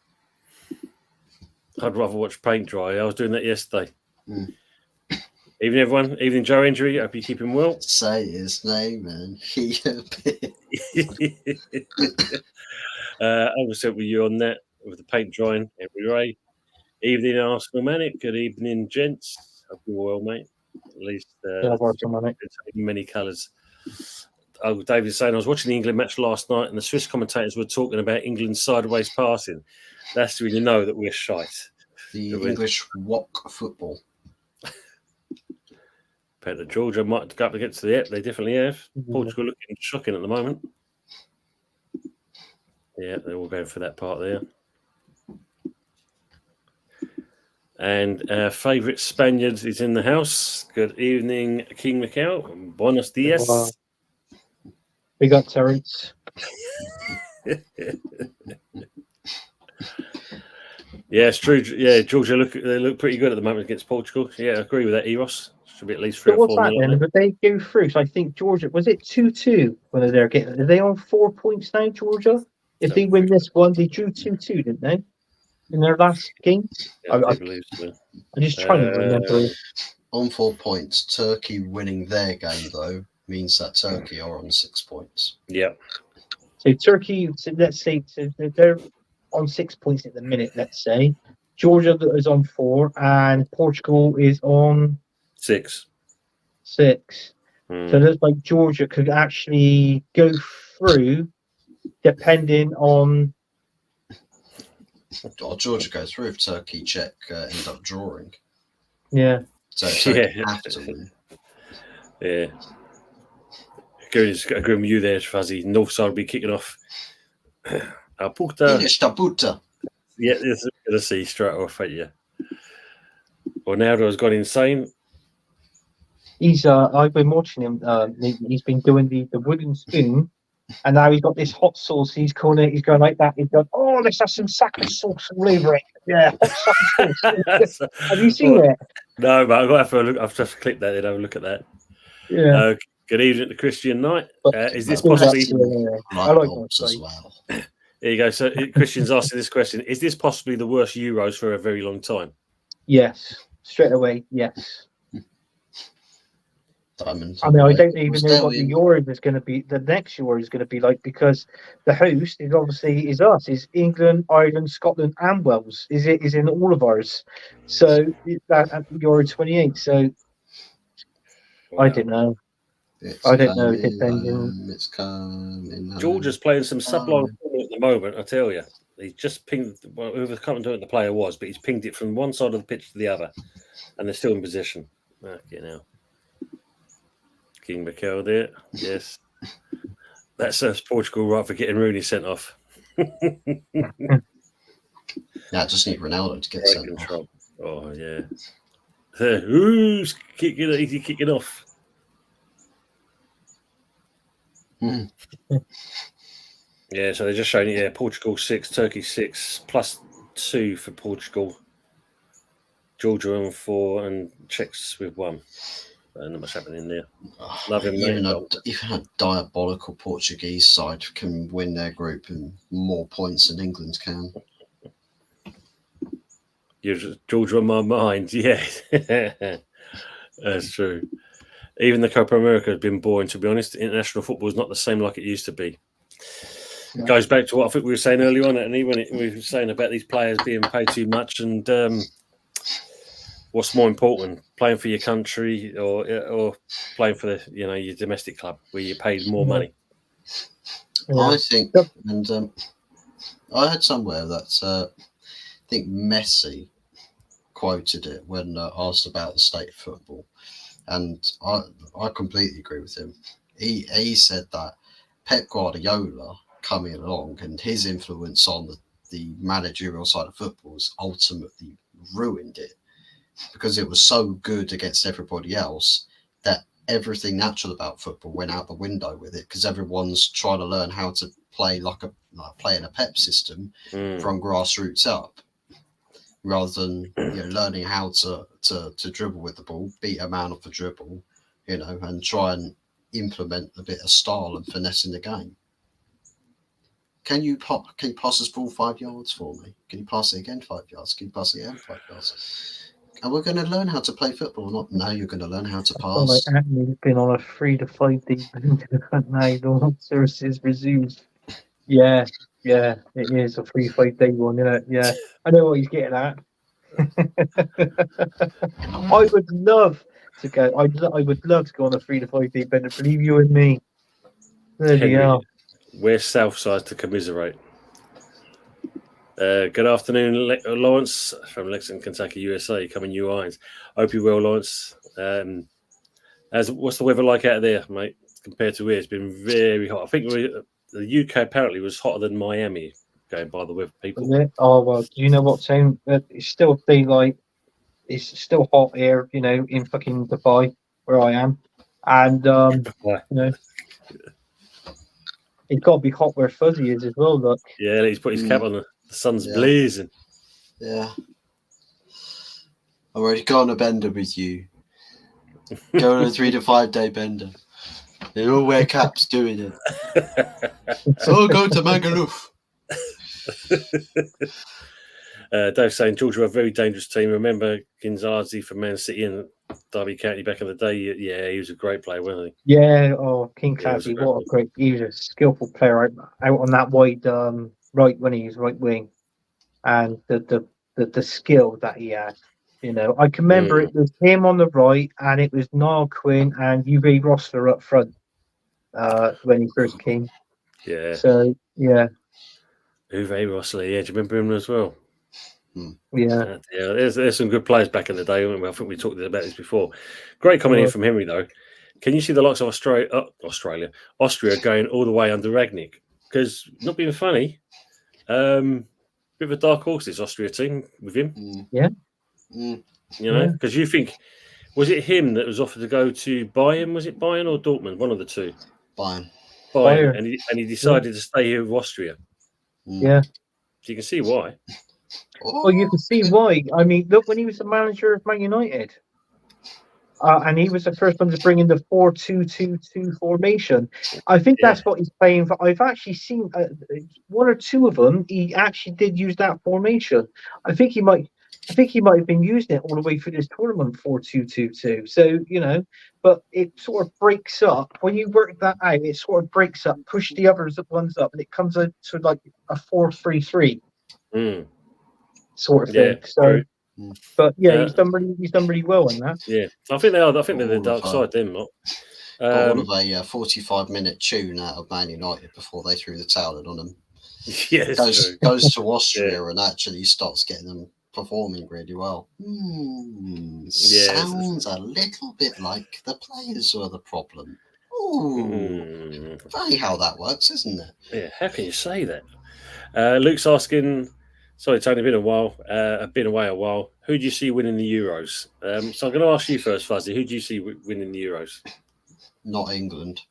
I'd rather watch paint dry. I was doing that yesterday. Evening, everyone. Evening, Joe Injury. Hope you're keeping well. Say his name and he appeared. I was with you on that with the paint drying every day. Evening, Arsenal Manic. Good evening, gents. Hope you're well, mate. At least many colours. Oh, David's saying I was watching the England match last night and the Swiss commentators were talking about England's sideways passing. That's when you know that we're shite. The English walk football. Peter Georgia might go up against the they definitely have. Portugal looking shocking at the moment. Yeah, they're all going for that part there. And our favourite Spaniard is in the house. Good evening, King Mikhail. Buenos dias. Wow. We got Terence. Yeah, it's true. Yeah, Georgia they look pretty good at the moment against Portugal. Yeah, I agree with that, Eros. Should be at least 3 or 4 minutes. But they go through. So I think Georgia, was it 2-2 when they're getting? Are they on 4 points now, Georgia? If they win this one, they drew 2-2, didn't they? In their last game? Yeah, I believe so. I'm just trying to remember. on 4 points. Turkey winning their game, though, means that Turkey are on 6 points. Yeah. So Turkey, so let's say they're on 6 points at the minute, let's say. Georgia is on 4, and Portugal is on 6. 6. Mm. So it looks like Georgia could actually go through, depending on. Georgia goes through if Turkey, Czech end up drawing. Yeah. So Turkey have to win. Yeah. Agreeing with you there, Fuzzy. North side will be kicking off. Puta. Yeah, it's going to see straight off at you. Ronaldo has gone insane. He's I've been watching him. He's been doing the wooden spoon, and now he's got this hot sauce. He's calling it. He's going like that. He's going, oh, let's have some sake sauce all over it. Yeah, hot sauce. Have you seen it? No, but I've got to have a look. I've just clicked that and have a look at that. Yeah. Good evening to Christian Knight. Is this Still possibly? I like Bulbs as well. There you go. So Christian's asking this question: is this possibly the worst Euros for a very long time? Yes, straight away. Yes. Diamonds. I mean, I don't even know what the Euro is going to be. The next Euro is going to be like, because the host is obviously us. Is England, Ireland, Scotland, and Wales. Is in all of ours. So that at Euro 28. So wow. I don't know. I don't know. It's coming. Georgia's playing some sublime at the moment. I tell you, he's just pinged. Well, I can't remember what the player was, but he's pinged it from one side of the pitch to the other, and they're still in position. Okay, now. King Mikel there. Yes. That serves Portugal right for getting Rooney sent off. Now just need Ronaldo to get sent off. Oh, yeah. Who's kicking off? Yeah, so they're just showing it. Yeah, Portugal 6, Turkey 6, +2 for Portugal. Georgia on 4, and Czechs with 1. Not much happening there. Love him, even a diabolical Portuguese side can win their group and more points than England can. Georgia on my mind, yeah. That's true. Even the Copa America has been boring, to be honest. International football is not the same like it used to be. No. Goes back to what I think we were saying earlier on, and we were saying about these players being paid too much, and what's more important, playing for your country or playing for your domestic club where you paid more money? Yeah. I think, and I heard somewhere that I think Messi quoted it when asked about the state of football, and I completely agree with him. He said that Pep Guardiola coming along and his influence on the managerial side of football has ultimately ruined it, because it was so good against everybody else that everything natural about football went out the window with it, because everyone's trying to learn how to play like play in a Pep system from grassroots up, rather than learning how to dribble with the ball, beat a man off the dribble, and try and implement a bit of style and finesse in the game. Can you pass this ball 5 yards for me? Can you pass it again 5 yards? Can you pass it again 5 yards? And we're going to learn how to play football. Not now. You're going to learn how to pass. Like Anthony's been on a 3 to 5 day now. All services resumed. Yeah, it is a 3 to 5 day one, isn't it? Yeah, I know what he's getting at. I would love to go. I would love to go on a 3 to 5 day bender. Believe you and me. There are. We're Southside to commiserate. Good afternoon, Lawrence from Lexington, Kentucky, USA. Coming you irons. Hope you're well, Lawrence. What's the weather like out there, mate? Compared to here, it's been very hot. I think the UK apparently was hotter than Miami, going by the weather people. Oh well, do you know what, Sam? It's still daylight. It's still hot here, in fucking Dubai, where I am, and it's got to be hot where Fuzzy is as well. Look. Yeah, he's put his cap on. The sun's blazing. Yeah. I've already gone on a bender with you. Go on a 3 to 5 day bender. They all wear caps doing it. So go to Magaluf. Dave's saying Georgia are a very dangerous team. Remember Ginzarzi from Man City, and Derby County back in the day. Yeah, he was a great player, wasn't Yeah, King Yeah, it was a Clancy, great what a great! He was a skillful player out on that wide right when he was right wing, and the skill that he had. You know, I can remember he? it was him on the right, and it was Niall Quinn and Uwe Rosler up front when he first came. Yeah. So yeah, Uwe Rosler, yeah, do you remember him as well? yeah. Yeah, there's some good players back in the day. I think we talked about this before. Great comment here from Henry, though. Can you see the likes of Austria going all the way under Ragnick? Because, not being funny, bit of a dark horse, this Austria team with him. Yeah. You know, because you think, was it him that was offered to go to Bayern? Was it Bayern or Dortmund? One of the two. Bayern. And he decided to stay here with Austria. Yeah. So you can see why. Well, you can see why. I mean, look, when he was the manager of Man United, and he was the first one to bring in the 4-2-2-2 formation. I think that's what he's playing for. I've actually seen one or two of them. He actually did use that formation. I think he might have been using it all the way through this tournament, 4-2-2-2. So but it sort of breaks up when you work that out. It sort of breaks up, push the others ones up, and it comes out to like a 4-3-3 sort of thing. So. True. But yeah, he's done really well in that. Yeah, I think they are. I think they're the dark side, them lot. Got all of a 45-minute tune out of Man United before they threw the towel in on them. Yeah, goes to Austria and actually starts getting them performing really well. Sounds a little bit like the players were the problem. Funny how that works, isn't it? Yeah, how can you say that? Luke's asking. Sorry, Tony, been away a while. Who do you see winning the Euros? So I'm going to ask you first, Fuzzy. Who do you see winning the Euros? Not England.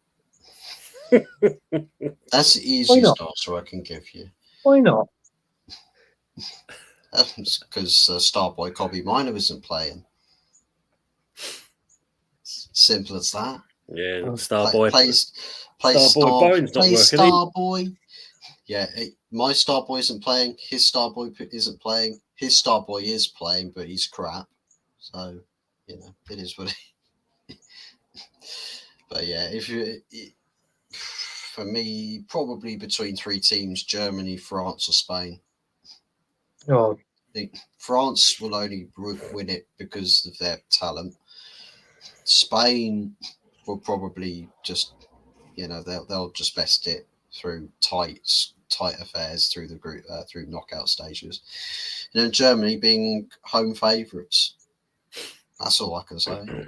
That's the easiest answer I can give you. Why not? Because Starboy Kobe Minor isn't playing. Simple as that. Yeah, Starboy plays Bones not working. Starboy. Yeah, my Starboy isn't playing. His Starboy isn't playing. His Starboy is playing, but he's crap. So, it is what it. But yeah, for me, probably between three teams: Germany, France, or Spain. Oh, I think France will only win it because of their talent. Spain will probably just, they'll just best it through tight affairs through the group, through knockout stages. And then Germany being home favourites. That's all I can say.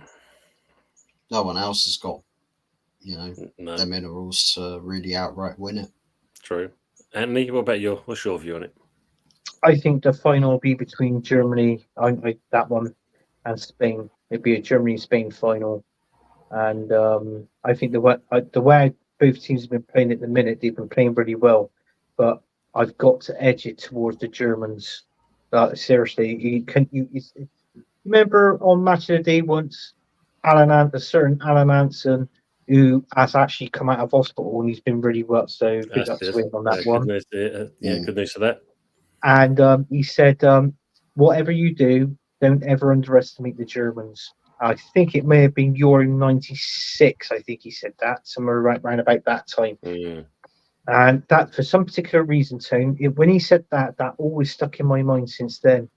No one else has got, the minerals to really outright win it. True. Anthony, what's your view on it? I think the final will be between Germany, that one, and Spain. It'd be a Germany-Spain final, and I think the way both teams have been playing at the minute, they've been playing really well. But I've got to edge it towards the Germans. Seriously, you remember on Match of the Day once, a certain Alan Hansen, who has actually come out of hospital and he's been really well. So big up to him on that one. Good news for that. And he said, whatever you do, don't ever underestimate the Germans. I think it may have been Euro 96. I think he said that somewhere around about that time. And that, for some particular reason, Tone, when he said that always stuck in my mind since then.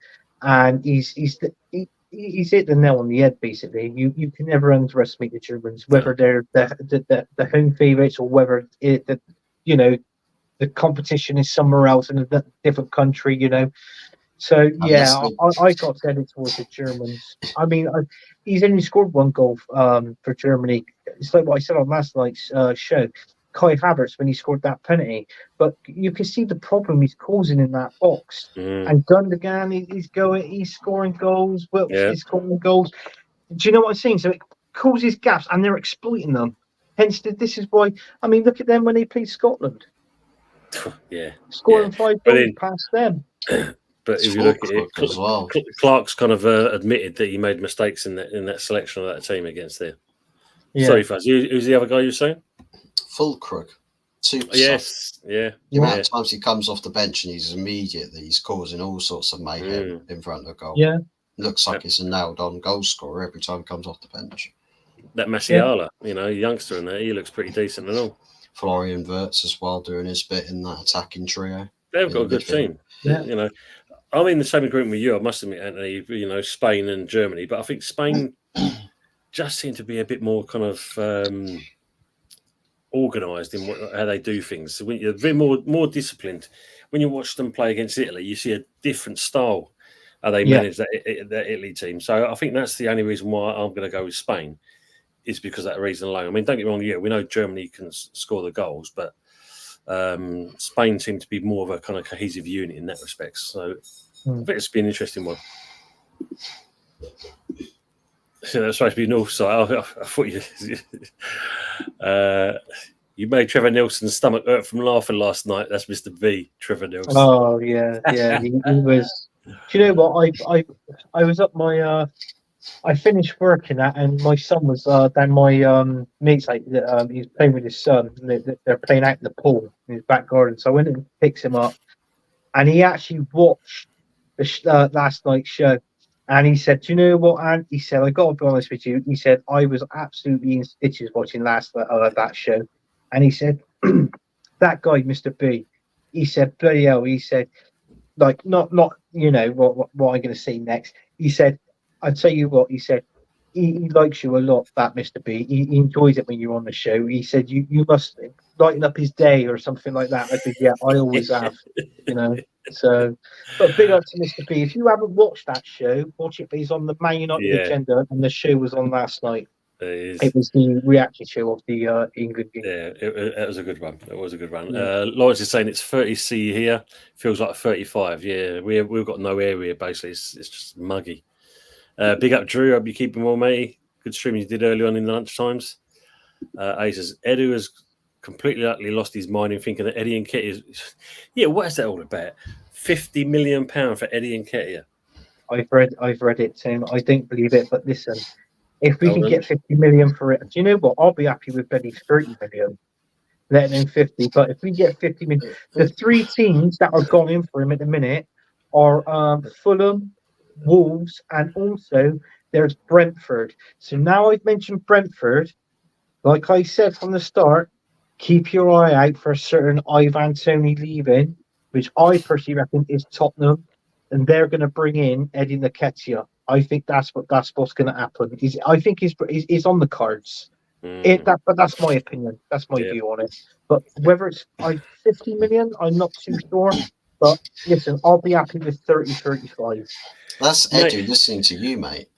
And he's hit the nail on the head. Basically, you can never underestimate the Germans, whether they're the home favourites or whether the competition is somewhere else in a different country. So yeah, I got to head towards the Germans. I mean, he's only scored one goal for Germany. It's like what I said on last night's show. Kai Havertz when he scored that penalty, but you can see the problem he's causing in that box. And Gundogan, he's scoring goals. Wilks is scoring goals. Do you know what I'm saying? So it causes gaps, and they're exploiting them. Hence, this is why. I mean, look at them when they played Scotland. Scoring 5 goals past them. But if you look at it, Clark's kind of admitted that he made mistakes in that selection of that team against there. Sorry, Fuzz. Who's the other guy you were saying? Fulkrug. Yes, yeah. The amount of times he comes off the bench and he's causing all sorts of mayhem in front of goal. Yeah, looks like it's a nailed-on goal scorer every time he comes off the bench. That Masiala, youngster in there, he looks pretty decent and all. Florian Wirtz as well doing his bit in that attacking trio. They've got a good team. Yeah. I'm in the same agreement with you. I must admit, Anthony. Spain and Germany, but I think Spain just seem to be a bit more kind of organised in how they do things. So they're more disciplined. When you watch them play against Italy, you see a different style how they manage that Italy team. So I think that's the only reason why I'm going to go with Spain, is because of that reason alone. I mean, don't get me wrong. Yeah, we know Germany can score the goals, but Spain seem to be more of a kind of cohesive unit in that respect. So I think it's been an interesting one. So that's supposed to be North side. I thought you made Trevor Nelson's stomach hurt from laughing last night. That's Mr. B, Trevor Nelson. Oh yeah. He was. Do you know what? I was up my. I finished working at, and my son was down my mate's like he's playing with his son. They're playing out in the pool in his back garden. So I went and picked him up, and he actually watched the last night's show. And he said, "Do you know what, Ant?" He said, "I got to be honest with you." He said, "I was absolutely in stitches watching that show." And he said, "That guy, Mr. B," he said, "Bloody hell," he said, like not what I'm going to say next. He said, "I'd tell you what," he said, he likes you a lot, that Mr. B. He enjoys it when you're on the show. He said, you must lighten up his day or something like that." I said, "Yeah, I always have," So, but big up to Mr. B. If you haven't watched that show, watch it. He's on the Man United agenda, and the show was on last night. It was the reaction show of the England game. Yeah, it was a good one. It was a good one. Lawrence is saying it's 30C here. Feels like 35. Yeah, we've got no area, basically. It's just muggy. Big up, Drew. Hope you keep him well, mate. Good stream you did early on in the lunch times. He says, Edu has completely utterly lost his mind in thinking that Eddie Nketiah is... Yeah, what is that all about? £50 million for Eddie Nketiah. I've read it, Tim. I don't believe it, but listen, if we can get 50 million for it, do you know what? I'll be happy with Benny 30 million, letting him 50. But if we get 50 million, the three teams that are gone in for him at the minute are Fulham, Wolves, and also there's Brentford. So now I've mentioned Brentford, like I said from the start, keep your eye out for a certain Ivan Toney leaving, which I personally reckon is Tottenham, and they're going to bring in Eddie Nketiah. I think that's what's going to happen. I think he's on the cards. But that's my opinion. That's my view on it. But whether it's 50 million, I'm not too sure. But listen, I'll be happy with 30, 35. That's Edu listening to you, mate.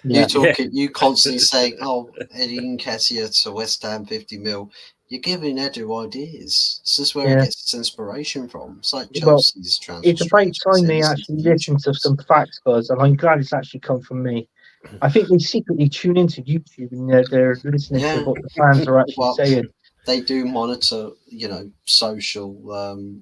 You constantly saying, "Oh, Eddie Nketiah to West Ham, 50 mil." You're giving Edu ideas. This is where he gets its inspiration from. It's like Chelsea's transfer. It's about time they actually listen to some facts, Buzz, and I'm glad it's actually come from me. I think they secretly tune into YouTube and they're listening to what the fans are actually saying. They do monitor, social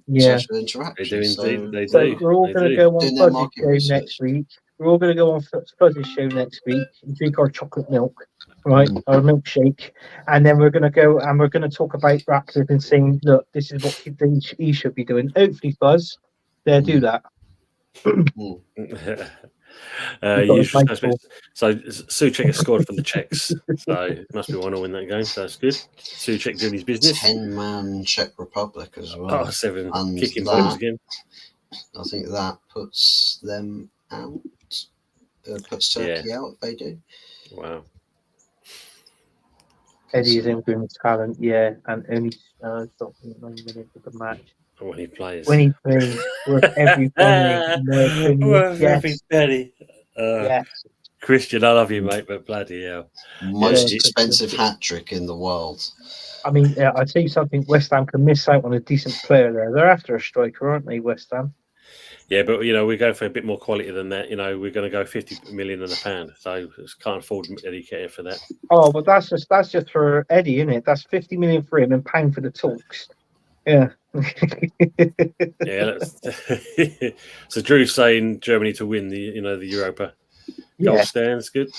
interaction. They do. So we're all going to go on Fuzz's show next week. We're all going to go on Fuzz's show next week and drink our chocolate milk, right? Our milkshake. And then we're going to go and we're going to talk about Ratcliffe and saying, look, this is what he should be doing. Hopefully, Fuzz, they'll do that. So Souček has scored for the Czechs, so it must be 1-0 in that game. So that's good. Souček doing his business. 10-man Czech Republic as well. 7 and kicking balls again. I think that puts them out. Puts Turkey out if they do. Wow. Eddie is in good talent, and only stopped 9 minutes of the match. When he plays, worth every penny. Worth every penny. Yes. Christian, I love you, mate, but bloody hell. Most expensive hat-trick in the world. I mean, I'll tell you something, West Ham can miss out on a decent player there. They're after a striker, aren't they, West Ham? Yeah, but, we're going for a bit more quality than that. We're going to go 50 million and £1, so can't afford Eddie Nketiah for that. Oh, but that's just for Eddie, isn't it? That's 50 million for him and £1 for the talks. Yeah. So Drew's saying Germany to win the Europa. Goal stands good.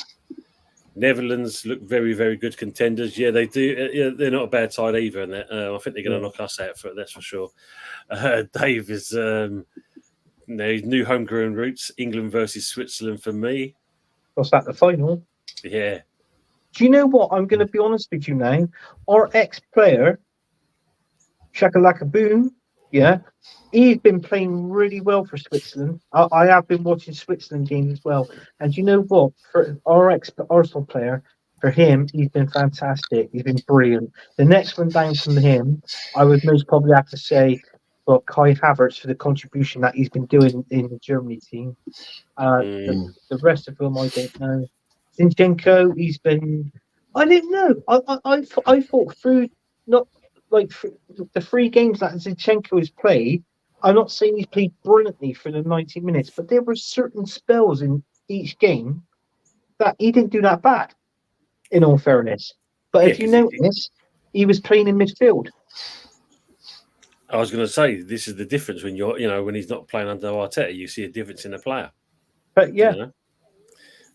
Netherlands look very, very good contenders. Yeah, they do. They're not a bad side either, and I think they're going to knock us out for that's for sure. Dave is new homegrown roots. England versus Switzerland for me. Was that the final? Yeah. Do you know what? I'm going to be honest with you now. Our ex-player, Shakalaka Boom, yeah, he's been playing really well for Switzerland. I have been watching Switzerland games as well. And you know what? For our ex-Arsenal player, for him, he's been fantastic. He's been brilliant. The next one down from him, I would most probably have to say, well, Kai Havertz for the contribution that he's been doing in the Germany team. The rest of them, I don't know. Zinchenko, he's been. I don't know. I thought through not like the 3 games that Zinchenko has played. I'm not saying he's played brilliantly for the 90 minutes, but there were certain spells in each game that he didn't do that bad. In all fairness, but if you notice, he was playing in midfield. I was going to say this is the difference when when he's not playing under Arteta, you see a difference in the player. But yeah.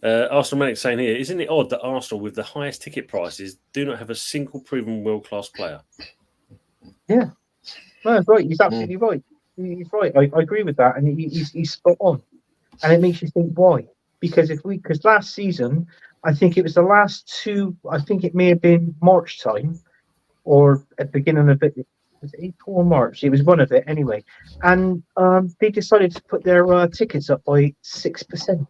Arsenal Manic saying here, isn't it odd that Arsenal, with the highest ticket prices, do not have a single proven world-class player? Yeah, no, right. He's absolutely right. He's right. I agree with that, and he's spot on. And it makes you think why? Because last season, I think it was the last 2. I think it may have been March time, or at the beginning of it. Was it April or March? It was one of it anyway. And they decided to put their tickets up by 6%.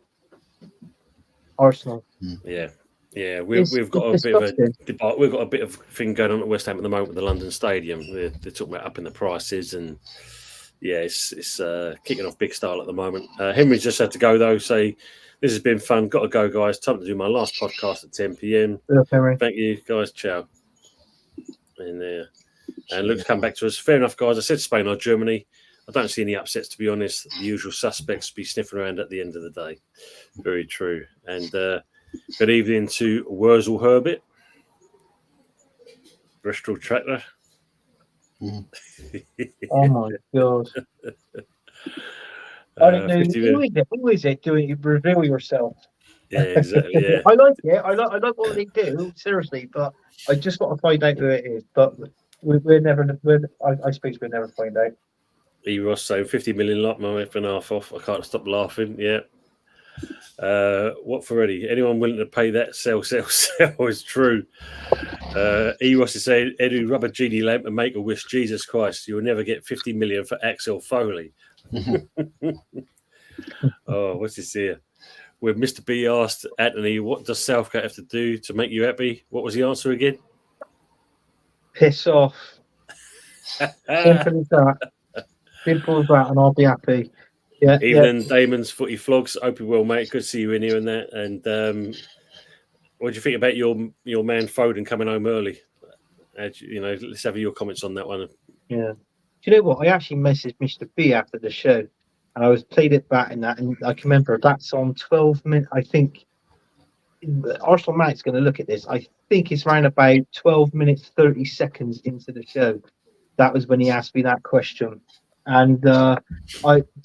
Arsenal. Yeah, we've got a bit of a we've got a bit of thing going on at West Ham at the moment with the London Stadium. They're talking about upping the prices, and it's kicking off big style at the moment. Henry's just had to go though. Say this has been fun. Got to go, guys. Time to do my last podcast at 10 p.m. Thank you, guys. Ciao. And Luke's come back to us. Fair enough, guys. I said Spain or Germany. I don't see any upsets, to be honest. The usual suspects be sniffing around at the end of the day. Very true. And good evening to Wurzel Herbert, Bristol Tractor. Oh my God! I don't know who is it doing. Reveal yourself. Yeah, exactly. Yeah, I like it. I like what they do. Seriously, but I just got to find out who it is. But we're never. I suppose we'll never find out. Ross saying 50 million lot, my wife and half off. I can't stop laughing. Yeah. What for Eddie? Anyone willing to pay that? Sell is true. Ross is saying, Edu, rub a genie lamp and make a wish. Jesus Christ, you'll never get 50 million for Axel Foley. Oh, what's this here? When Mr. B asked Anthony, what does Southgate have to do to make you happy? What was the answer again? Piss off. Simple as that. Simple as that, and I'll be happy. Yeah. Evening, Damon's footy vlogs. Hope you're well, mate. Good to see you in here and that. And what do you think about your man Foden coming home early? Let's have your comments on that one. Yeah. Do you know what? I actually messaged Mr. B after the show, and I was played it back in that, and I can remember that's on 12 minutes. I think Arsenal Matt's going to look at this. I think it's around about 12 minutes 30 seconds into the show. That was when he asked me that question. And do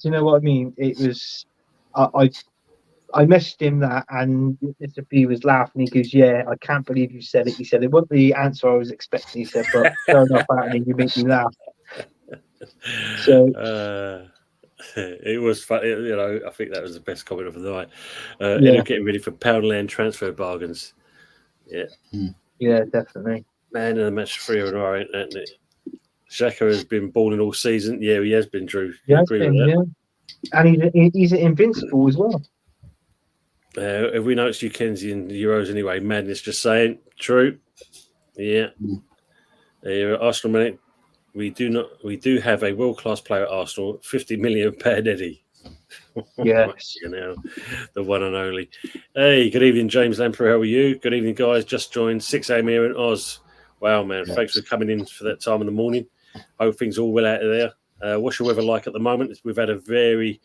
you know what I mean? It was I messaged him that, and Mr. B was laughing. He goes, "Yeah, I can't believe you said it." He said, "It wasn't the answer I was expecting." He said, "But fair enough, Anthony, you make me laugh." So it was fun. I think that was the best comment of the night. Getting ready for Poundland transfer bargains. Yeah, definitely. Man in the match 3 in a row, ain't it? Xhaka has been balling all season. Yeah, he has been, Drew. Yeah, and he's invincible as well. Have we noticed you Kenzie in the Euros anyway? Madness, just saying. True. Yeah. Arsenal minute. We do have a world class player at Arsenal. 50 million paid Eddie. Yes. The one and only. Hey, good evening, James Lamprey. How are you? Good evening, guys. Just joined 6 a.m. here in Oz. Wow, man. Yes. Thanks for coming in for that time in the morning. Hope things are all well out of there. What's your weather like at the moment? We've had a very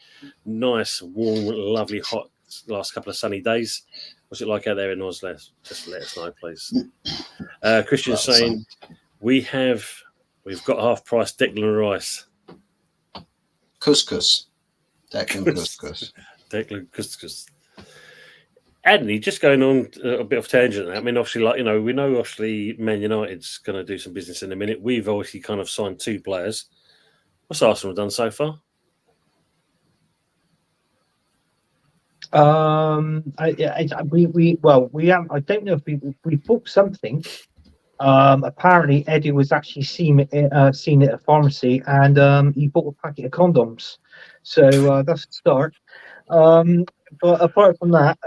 nice, warm, lovely, hot last couple of sunny days. What's it like out there in Oz? Just let us know, please. Christian's saying we've got half price Declan Rice. Couscous. Declan Couscous. Declan Couscous. Anthony, just going on a bit of tangent. I mean, obviously, we know obviously Man United's going to do some business in a minute. We've obviously kind of signed 2 players. What's Arsenal done so far? We haven't. I don't know if we booked something. Apparently Eddie was actually seen it at a pharmacy, and he bought a packet of condoms. So that's a start. But apart from that,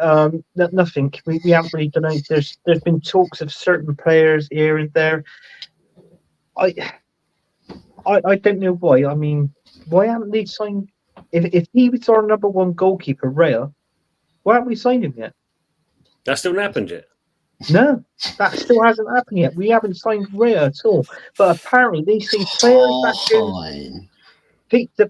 nothing. We haven't really done any. There's been talks of certain players here and there. I don't know why. I mean, why haven't they signed? If he was our number one goalkeeper, Raya, why haven't we signed him yet? That still hasn't happened yet. No, that still hasn't happened yet. We haven't signed Raya at all. But apparently, they say players that go the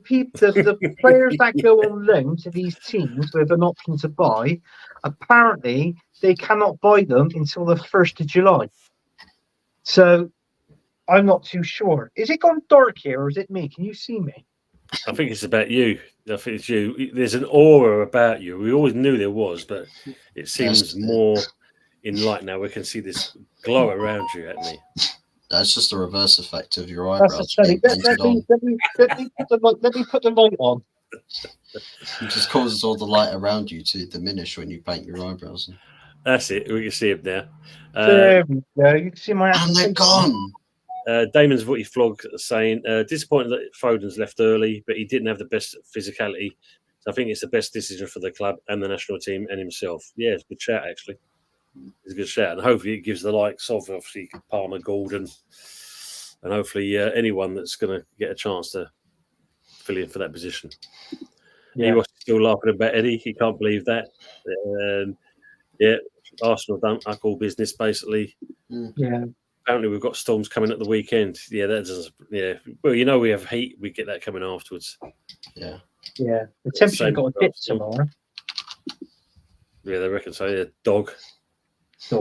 players that go on loan to these teams with an option to buy, apparently they cannot buy them until the 1st of July. So I'm not too sure. Is it gone dark here, or is it me? Can you see me? I think it's about you. I think it's you. There's an aura about you. We always knew there was, but it seems more in light now. We can see this glow around you, Anthony. That's just a reverse effect of your eyebrows being Let painted on. me put the light on. It just causes all the light around you to diminish when you paint your eyebrows. That's it. We can see him now. There we go. You can see my And they're gone. Damon's Vooty Flog saying, disappointed that Foden's left early, but he didn't have the best physicality. So I think it's the best decision for the club and the national team and himself. Yeah, it's a good shout, actually. It's a good shout. And hopefully it gives the likes of, obviously, Palmer, Gordon, and hopefully anyone that's going to get a chance to fill in for that position. Yeah. He was still laughing about Eddie. He can't believe that. Yeah, Arsenal don't all business, basically. Yeah. Apparently, we've got storms coming at the weekend. Yeah, that doesn't. Yeah, well, you know, we have heat. We get that coming afterwards. Yeah. Yeah. The temperature's got a dip tomorrow. Yeah, they reckon so. Yeah, dog. Hey,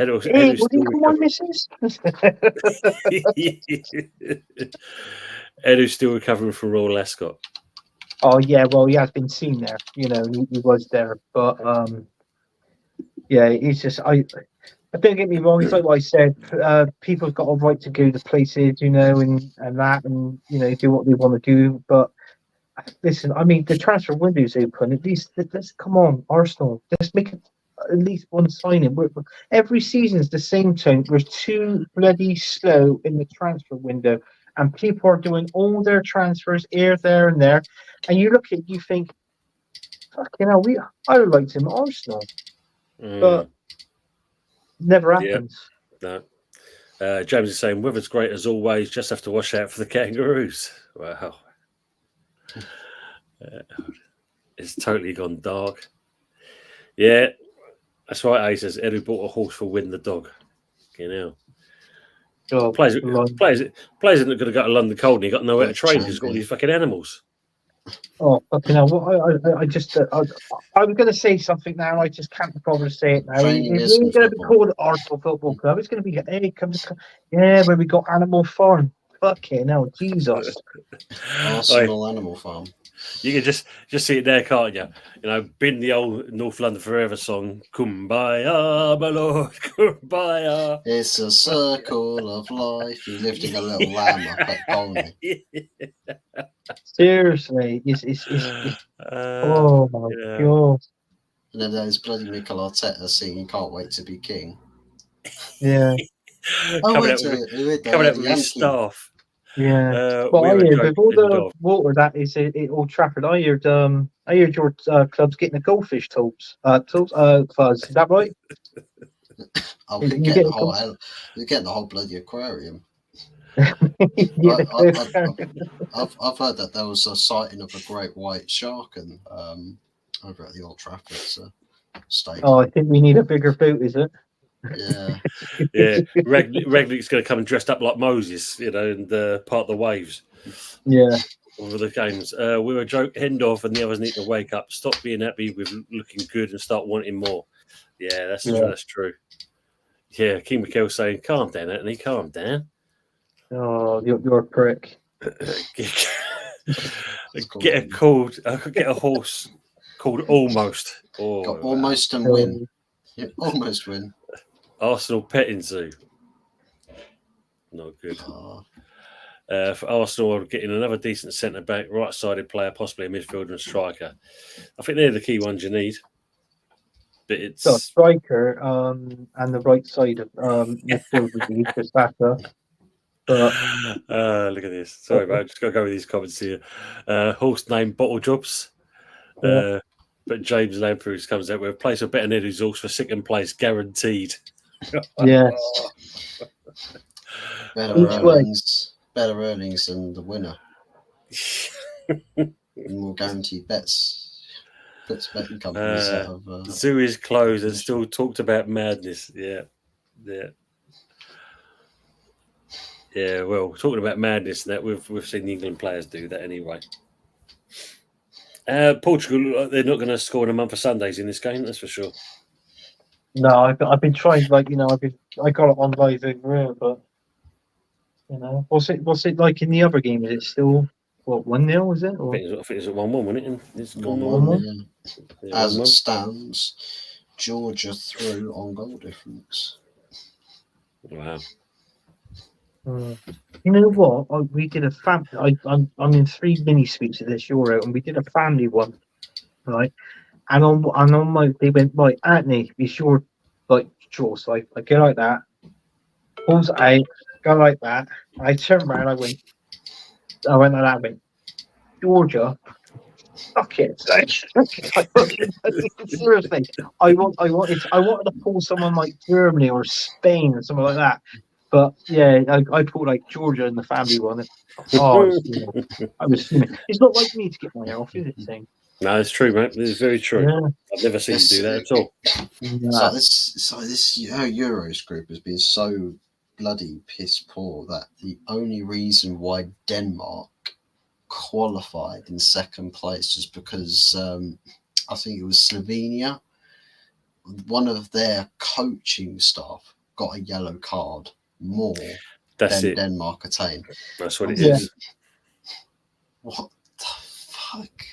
will you come on, missus? Edu's still recovering from Royal Ascot. Oh yeah, well, he has been seen there. You know, he was there, but yeah, he's just don't get me wrong. It's like what I said. People's got a right to go to places, you know, and that, and you know, do what they want to do. But listen, I mean, the transfer window's open. At least let's come on, Arsenal. Let's make it at least one signing. Every season's the same tone. We're too bloody slow in the transfer window, and people are doing all their transfers here, there, and there. And you look at, you think, fucking hell, I would like him at Arsenal, but never happens. Yeah, no. James is saying, weather's great as always, just have to watch out for the kangaroos. Wow. It's totally gone dark. Yeah, that's right, Ace says, Edu bought a horse for Win the dog. You know. Oh, players isn't going to go to London cold and he got nowhere to train because he's got all these fucking animals. Oh, fucking hell. I was going to say something now. I just can't bother to say it now. It's really going to be called Arsenal Football Club. It's going to be, hey, where we got Animal Farm. Fucking hell, Jesus. Arsenal Animal Farm. You can just see it there, can't you? You know, bin the old North London Forever song, Kumbaya, my lord, Kumbaya. It's a circle of life. You're lifting a little lamb up at pony. Seriously, oh my God. And then there's bloody Mikel Arteta singing "Can't Wait to Be King." Yeah. coming out with his staff. Yeah, but I heard with all the water that is at Old Trafford, I heard your club's getting the goldfish tubs, Fuzz. Is that right? Oh, you're getting the whole bloody aquarium. I've heard that there was a sighting of a great white shark and over at the Old Trafford stadium. Oh, I think we need a bigger boat, is it? Yeah. Yeah. Regnick's going to come and dressed up like Moses, you know, and part the waves. Yeah. Over the games. We're a joke, end off, and the others need to wake up. Stop being happy with looking good and start wanting more. Yeah, that's true. Yeah, King Mikel saying, calm down, Anthony, calm down. Oh, you're a prick. Get a horse called Almost. Got almost and win. Yeah, almost win. Arsenal petting zoo. Not good. For Arsenal, getting another decent centre back, right-sided player, possibly a midfielder and striker. I think they're the key ones you need. But it's So striker and the right side of midfield would be just Saka. But look at this. Sorry, bro. Just got to go with these comments here. Horse named Bottle Jobs. Yeah. But James Lamprous comes out with a place of better Neddy's horse for second place, guaranteed. yes, Better Each way. earnings than the winner. More guaranteed bets. Puts betting companies out of. The zoo is closed and still talked about madness. Yeah. Well, talking about madness, and that we've seen the England players do that anyway. Portugal, they're not going to score in a month of Sundays in this game, that's for sure. No, I've been trying, I got it on live over here, but what's it like in the other game? Is it still 1-0? Is it? Or? I think it's at 1-1, wasn't it? It's gone 1-1. Yeah, As 1-1. it stands, Georgia through on goal difference. Wow. You know what? We did a family. I'm in 3 mini suites of this Euro, and we did a family one, right? And on my, they went, right, Anthony, it's your draw. So I go like that, pulls it out, go like that. I turned around, I went like that. I went, Georgia, fuck it. Seriously, I wanted to pull someone like Germany or Spain or something like that. But yeah, I pulled like Georgia in the family one. I was fuming. It's not like me to get my hair off, is it, thing? No, it's true, mate. It's very true. Yeah. I've never seen you do that at all. So this Euros group has been so bloody piss poor that the only reason why Denmark qualified in second place was because I think it was Slovenia. One of their coaching staff got a yellow card more than Denmark attained. That's what it is. What the fuck?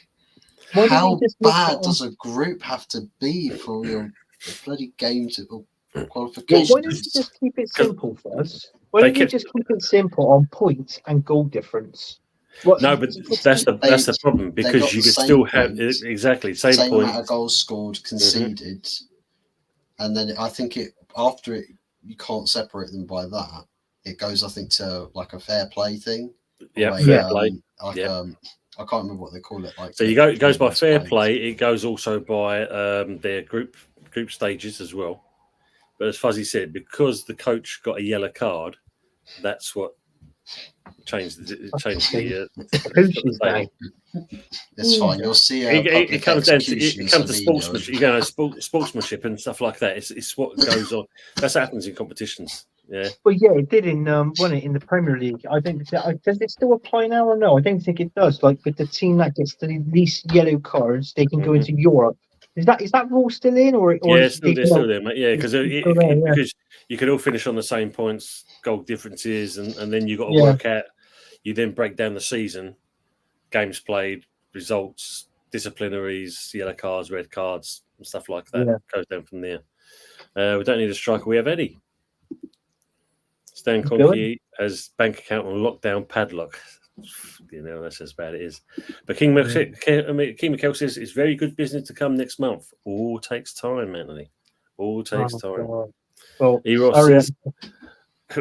Why How bad does a group have to be for your bloody game to qualification? Why don't you just keep it simple first? Why don't you just keep it simple on points and goal difference? No, but that's the problem, because you can still have exactly same point. Amount of goals scored, conceded, and then I think after it you can't separate them by that. It goes, I think, to like a fair play thing. Yeah, fair play. I can't remember what they call it. Like, so it goes by fair play. It goes also by their group stages as well. But as Fuzzy said, because the coach got a yellow card, that's what changed the coach's day. It's fine. You'll see. It comes down to sportsmanship. Sportsmanship and stuff like that. It's what goes on. That's what happens in competitions. Yeah. Well, yeah, it did in the Premier League. I think does it still apply now or no? I don't think it does. Like with the team that gets the least yellow cards, they can go into Europe. Is that rule still in, or yeah, it's still there, mate. Yeah, because you can all finish on the same points, goal differences, and then you got to work out. You then break down the season, games played, results, disciplinaries, yellow cards, red cards, and stuff like that. Yeah. Goes down from there. We don't need a striker. We have Eddie. Stan Kroenke has bank account on lockdown padlock. That's as bad as it is. But King McKell says it's very good business to come next month. All takes time, Anthony. All takes time. God. Well, Eros says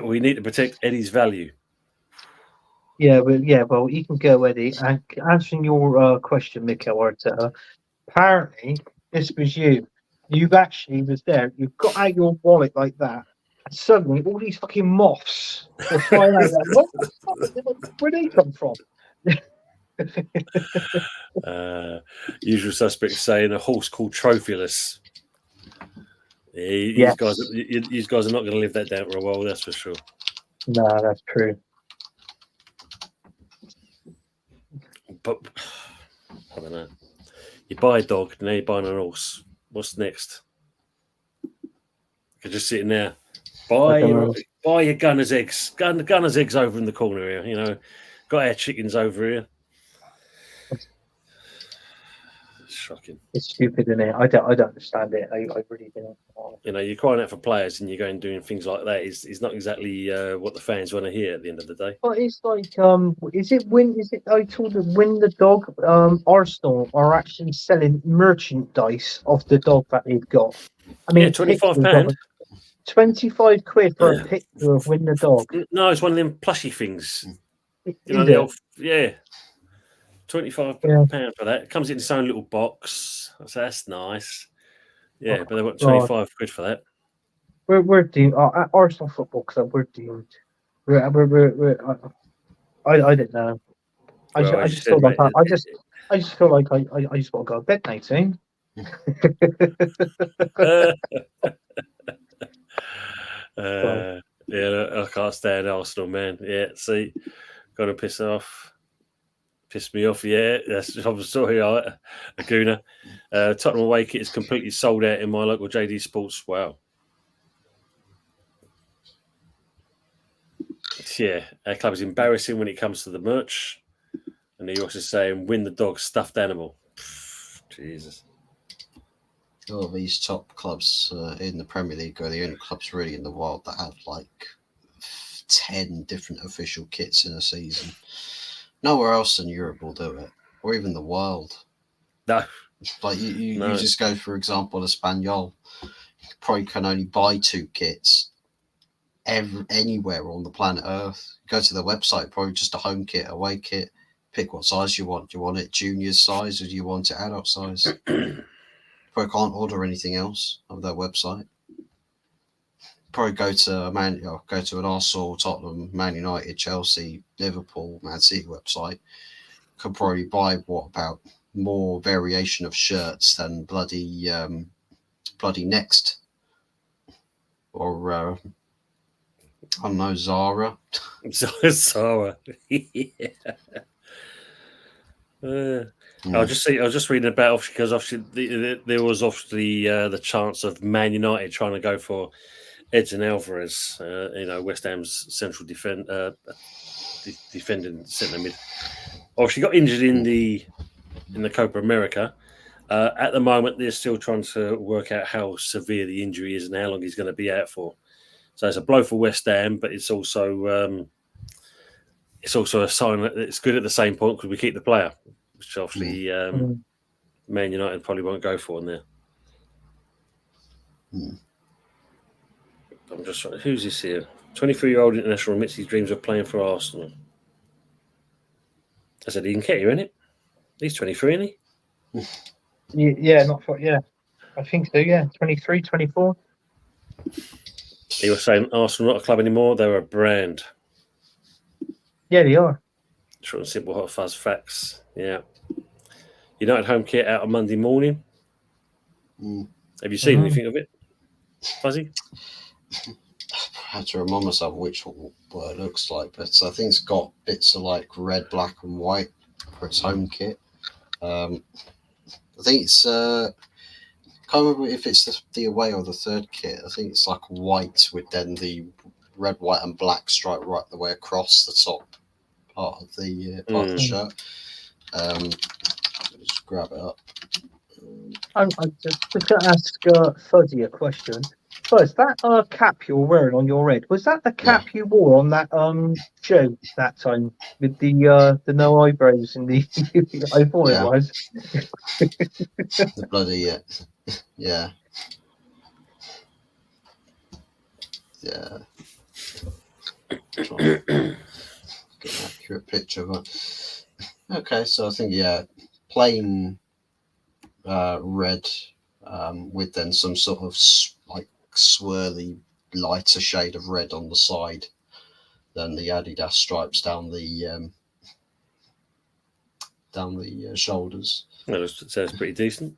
we need to protect Eddie's value. Well, you can go, Eddie. And answering your question, Mikel Arteta, apparently this was you. You actually was there. You got out your wallet like that. And suddenly, all these fucking moths were flying out there. What the fuck? Where they come from? Usual suspects saying a horse called Trophylus. These guys are not going to live that down for a while, that's for sure. No, that's true. But I don't know. You buy a dog, now you're buying an horse. What's next? You're just sitting there. Buy your gunner's eggs. Gunner's eggs over in the corner here. Got our chickens over here. shocking. It's stupid, isn't it? I don't understand it. I really don't. You know, you're crying out for players and you're going doing things like that. It's not exactly what the fans want to hear at the end of the day. But it's like, I told them Win the Dog, Arsenal are actually selling merchandise of the dog that they've got. I mean, Yeah, £25. 25 quid for a picture of Win the Dog. No, it's one of them plushy things. You know, Is the it? old, yeah. £25 for that. It comes in its own little box. So that's nice. Yeah, Oh, but they want God. 25 quid for that. We're doomed. At Arsenal Football Club, we're doomed. I don't know. I just feel like I just feel like I just want to go to bed now, team. Yeah, I can't stand Arsenal, man. Yeah, see, gonna piss me off. Yeah, that's I'm sorry, Aguna. Tottenham away kit is completely sold out in my local JD Sports. Wow. Yeah, our club is embarrassing when it comes to the merch. And he also saying, "Win the dog, stuffed animal." Jesus. All these top clubs in the Premier League are the only clubs really in the world that have like 10 different official kits in a season. Nowhere else in Europe will do it, or even the world. No. Like you just go, for example, Espanyol. You probably can only buy 2 kits anywhere on the planet Earth. Go to the website, probably just a home kit, away kit. Pick what size you want. Do you want it junior size or do you want it adult size? Probably can't order anything else on their website. Probably go to an Arsenal, Tottenham, Man United, Chelsea, Liverpool, Man City website. Could probably buy about more variation of shirts than bloody Next or I don't know, Zara. Zara. Yeah. I was just reading about because obviously there was obviously the chance of Man United trying to go for Edson Alvarez, West Ham's central defending centre mid. Obviously got injured in the Copa America. At the moment, they're still trying to work out how severe the injury is and how long he's going to be out for. So it's a blow for West Ham, but it's also a sign that it's good at the same point because we keep the player, which obviously Man United probably won't go for in there. I'm just trying. Who's this here? 23-year-old international admits his dreams of playing for Arsenal. I said he can get you, isn't it? He's 23, isn't he? Yeah, I think so. Yeah, 23, 24. He was saying Arsenal not a club anymore; they're a brand. Yeah, they are. Short and simple, hot fuzz facts. Yeah. United home kit out on Monday morning. Have you seen anything of it, Fuzzy? I had to remind myself what it looks like, but I think it's got bits of like red, black, and white for its home kit. I think it's can't remember if it's the away or the third kit. I think it's like white with then the red, white, and black stripe right the way across the top part of the shirt. Just grab it up. I'm just going to ask Fuzzy a question. Fuzz, that cap you're wearing on your head, was that the cap you wore on that show that time with the no eyebrows and the? I thought it was. The bloody yeah. Get an accurate picture of it. Okay, so I think plain red with then some sort of like swirly lighter shade of red on the side, then the Adidas stripes down the shoulders. That sounds pretty decent.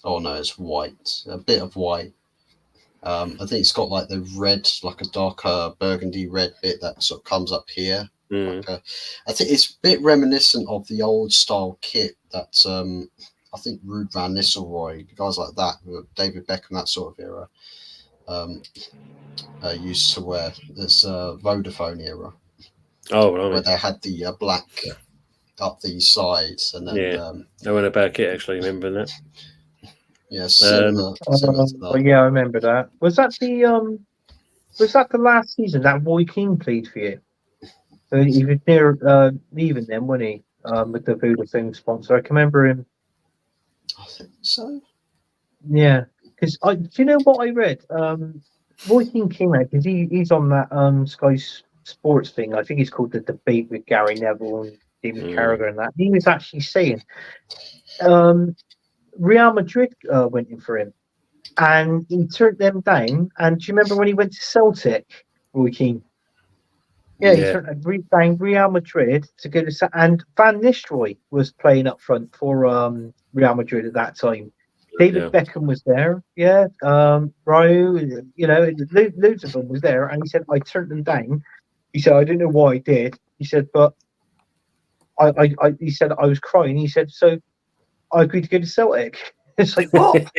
Oh no, it's white, a bit of white. I think it's got like the red, like a darker burgundy red bit that sort of comes up here. I think it's a bit reminiscent of the old style kit that I think Ruud van Nistelrooy, guys like that, David Beckham, that sort of era, used to wear. This Vodafone era. Oh, right. Where they had the black up these sides, and then Yeah. I went about it actually. Remember that? yeah, similar to that. Yeah, I remember that. Was that the last season that Roy Keane played for you? So he was near leaving them, wasn't he? With the Vodafone sponsor. I can remember him. I think so. Yeah, because do you know what I read? Roy Keane came out because he's on that Sky Sports thing. I think he's called The Debate with Gary Neville and David Carragher and that. He was actually saying Real Madrid went in for him and he turned them down. And do you remember when he went to Celtic, Roy Keane? Yeah, he turned down Real Madrid to go to and Van Nistelrooy was playing up front for Real Madrid at that time. David Beckham was there, Raul, loads of them was there, and he said I turned them down. He said I don't know why I did. He said, but he said I was crying. He said so I agreed to go to Celtic. It's like what?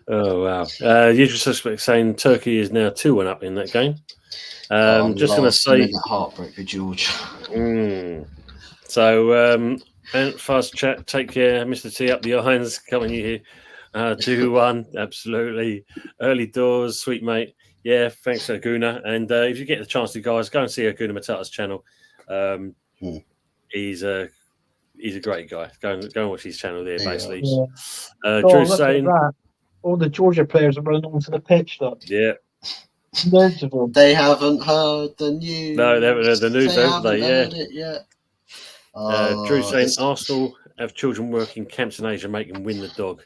Oh wow! Usual suspect saying Turkey is now 2-1 up in that game. Just going to say heartbreak for Georgia. So, Fast Chat, take care, Mr. T up the irons, coming you here. 2-1, absolutely. Early doors, sweet mate. Yeah, thanks, Aguna. And if you get the chance to, guys, go and see Aguna Matata's channel. He's a great guy. Go and watch his channel there, basically. Yeah. Drew's saying all the Georgia players are running onto the pitch, though. Yeah. Loads of them. They haven't heard the news. No, they haven't heard the news, have they? Heard it yet. Drew saying Arsenal have children working camps in Asia, make them win the dog.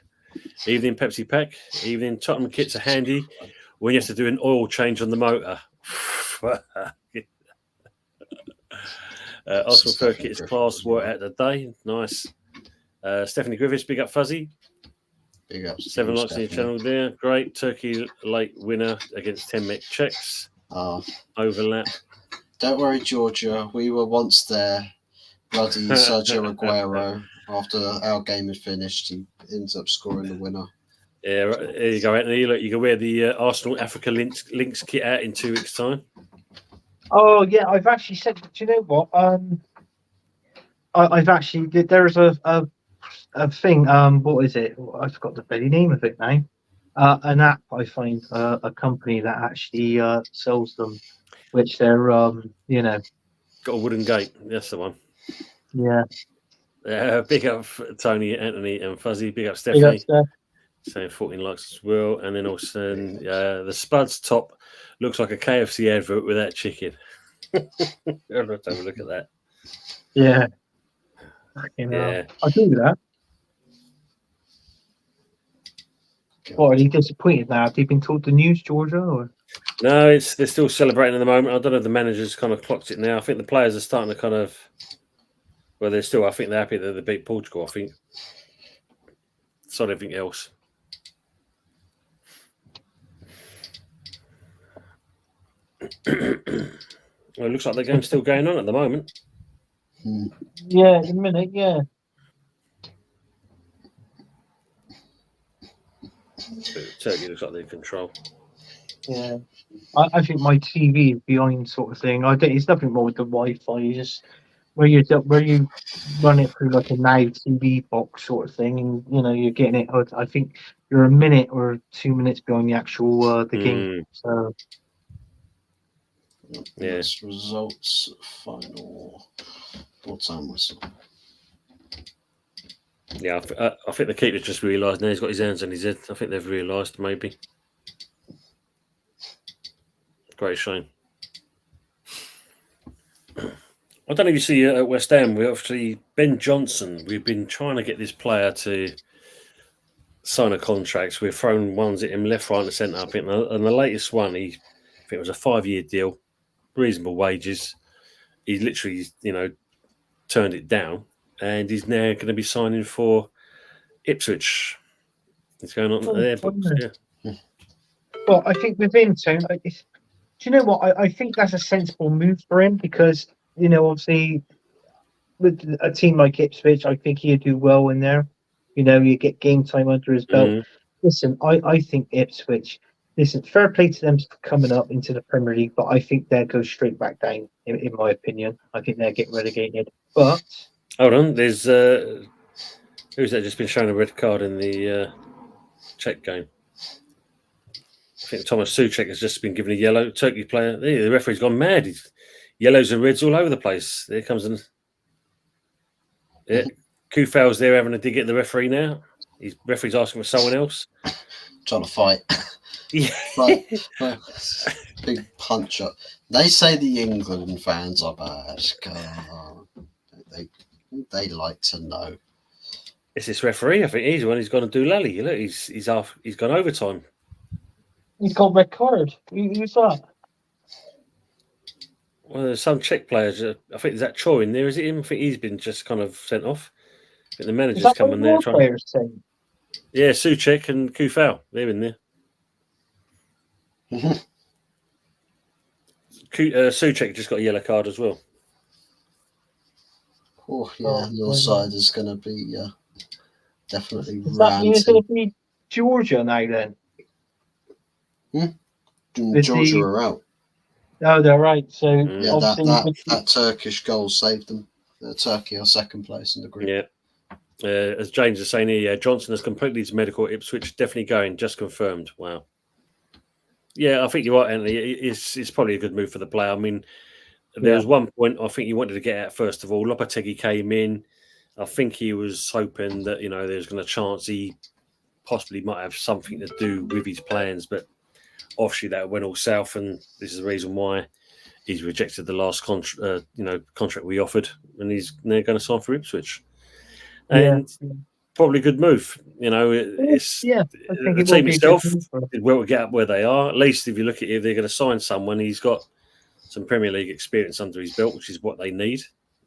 Evening Pepsi Pack. Evening Tottenham kits are handy when you have to do an oil change on the motor. Arsenal third kit is class work out the day. Nice. Stephanie Griffiths, big up Fuzzy. Big up. 7 likes on your channel there. Great. Turkey late winner against 10 Met Czechs. Overlap. Don't worry, Georgia. We were once there. Bloody Sergio Aguero. After our game is finished, he ends up scoring the winner. Yeah, there you go, Anthony. Look, you can wear the Arsenal Africa Links kit out in 2 weeks' time. Oh yeah, I've actually said. Do you know what? I've actually there's a thing. What is it? I forgot the bloody name of it now. An app. I find a company that actually sells them, which they're got a wooden gate. That's the one. Yeah. Big up Tony, Anthony, and Fuzzy. Big up Stephanie. Saying 14 likes as well. And then also the Spuds top looks like a KFC advert without chicken. Let's have a look at that. Yeah. Yeah. I do that. What, are you disappointed now? Have you been told the news, Georgia? Or? No, they're still celebrating at the moment. I don't know if the manager's kind of clocked it now. I think the players are starting to kind of... Well, I think they're happy that they beat Portugal, I think. It's not everything else. Well, it looks like the game's still going on at the moment. Yeah, in a minute, yeah. Turkey looks like they're in control. Yeah. I think my TV is behind sort of thing. It's nothing wrong with the Wi-Fi. You just where you run it through like a Now TV box sort of thing, and you're getting it. I think you're a minute or 2 minutes behind the actual the game. So yeah, results final. What time was it? Yeah, I think the keeper's just realised now he's got his hands on his head. I think they've realised maybe. Great shame. I don't know if you see at West Ham, we obviously Ben Johnson. We've been trying to get this player to sign a contract. We've thrown ones at him left, right, and centre. I think, and the latest one, I think it was a 5-year deal, reasonable wages. He literally, turned it down, and he's now going to be signing for Ipswich. It's going on their books. Yeah. Well, I think with him too. Do you know what? I think that's a sensible move for him because. Obviously, with a team like Ipswich, I think he'd do well in there. You get game time under his belt. Listen, I think Ipswich, listen, fair play to them for coming up into the Premier League, but I think they'll go straight back down. In my opinion, I think they'll get relegated. But hold on, there's who's that just been shown a red card in the Czech game? I think Thomas Souček has just been given a yellow. Turkey player. The referee's gone mad. He's yellows and reds all over the place. There comes an. Yeah, Kufal's there having a dig at the referee now. His referee's asking for someone else. Trying to fight. Yeah. Big punch up. They say the England fans are bad. God, they like to know. It's this referee. I think he's the one who's gone to do lally. Look, he's gone overtime. he's got red card. Who's that? Well, there's some Czech players. I think there's that Choi in there. Is it him? I think he's been just kind of sent off. I think the manager's come in there trying. Players saying? Yeah, Souček and Kufal. They're in there. Souček just got a yellow card as well. Oh yeah, your side is going to be definitely Does that mean it's ranting. going to be Georgia now then? Georgia are out. Oh, they're right. So Yeah, obviously that Turkish goal saved them. Turkey are second place in the group. Yeah. As James is saying here, Johnson has completed his medical at Ipswich. Definitely going. Just confirmed. Wow. Yeah, I think you're right, Anthony. It's probably a good move for the player. I mean, there was one point I think he wanted to get at first of all. Lopetegui came in. I think he was hoping that, there's going to chance he possibly might have something to do with his plans, but obviously that went all south, and this is the reason why he's rejected the last contract we offered, and they're going to sign for Ipswich. And probably a good move. It's I think the team itself did well to get up where they are. At least if you look at it, if they're going to sign someone, he's got some Premier League experience under his belt, which is what they need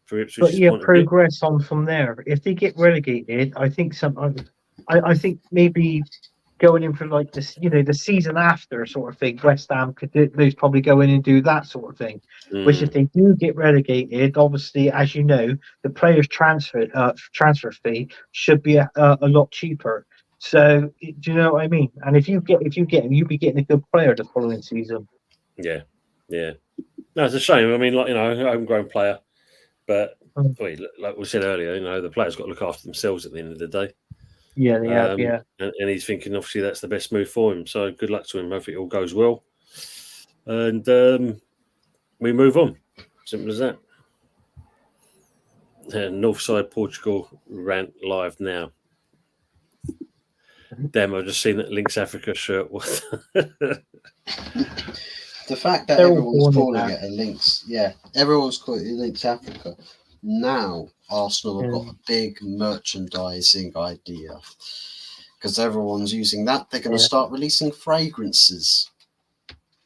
for Ipswich. But progress on from there. If they get relegated, I think I think maybe going in for like this, the season after sort of thing, West Ham could probably go in and do that sort of thing. Which if they do get relegated, obviously, as you know, the players' transfer fee should be a lot cheaper. So do you know what I mean? And if you get him, you'll be getting a good player the following season. Yeah. No, it's a shame. I mean, a homegrown player, but like we said earlier, the players got to look after themselves at the end of the day. Yeah, they have. Yeah, and he's thinking obviously that's the best move for him. So good luck to him. Hopefully it all goes well, and we move on. Simple as that. Northside Portugal rant live now. Damn, I've just seen that Lynx Africa shirt. The fact that everyone's calling it a Lynx, everyone's calling it Lynx Africa. Now Arsenal have got a big merchandising idea because everyone's using that. They're going to start releasing fragrances.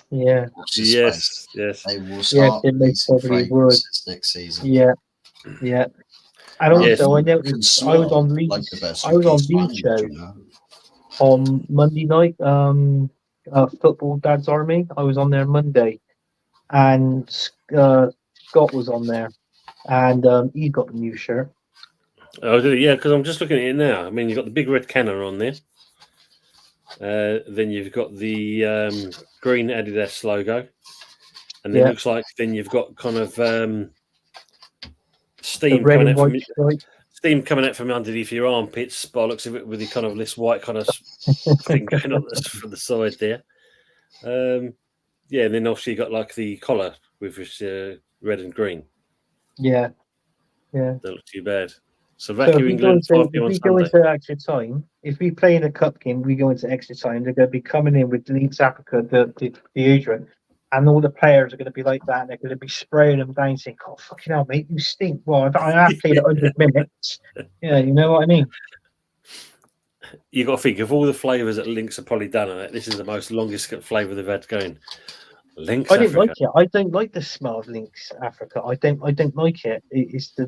Yeah. Yes. They will start releasing fragrances next season. Yeah. And also, I noticed I was on Leeds. I was on Leeds show on Monday night. Football Dad's Army. I was on there Monday, and Scott was on there, and he got the new shirt. Oh, did he? Yeah, because I'm just looking at it now. I mean, you've got the big red cannon on there. Then you've got the green Adidas logo, and then it looks like then you've got kind of steam coming out from underneath your armpits. By the looks of it, with the kind of this white kind of thing going on from the side there. And then obviously you got like the collar with this red and green. Yeah. Don't look too bad. So England, 5 p.m. on Sunday. If we go into extra time, if we play in a cup game, we go into extra time. They're going to be coming in with Leeds Africa, the Adrian, and all the players are going to be like that. They're going to be spraying them down, saying, "Oh, fucking hell, mate, you stink." Well, I have played 100 minutes. Yeah, you know what I mean. You got to think of all the flavours that Lynx have probably done on it. This is the most longest flavour they've had going. Lynx. I didn't like it. I don't like the smell of Lynx Africa. I don't like it. It's the.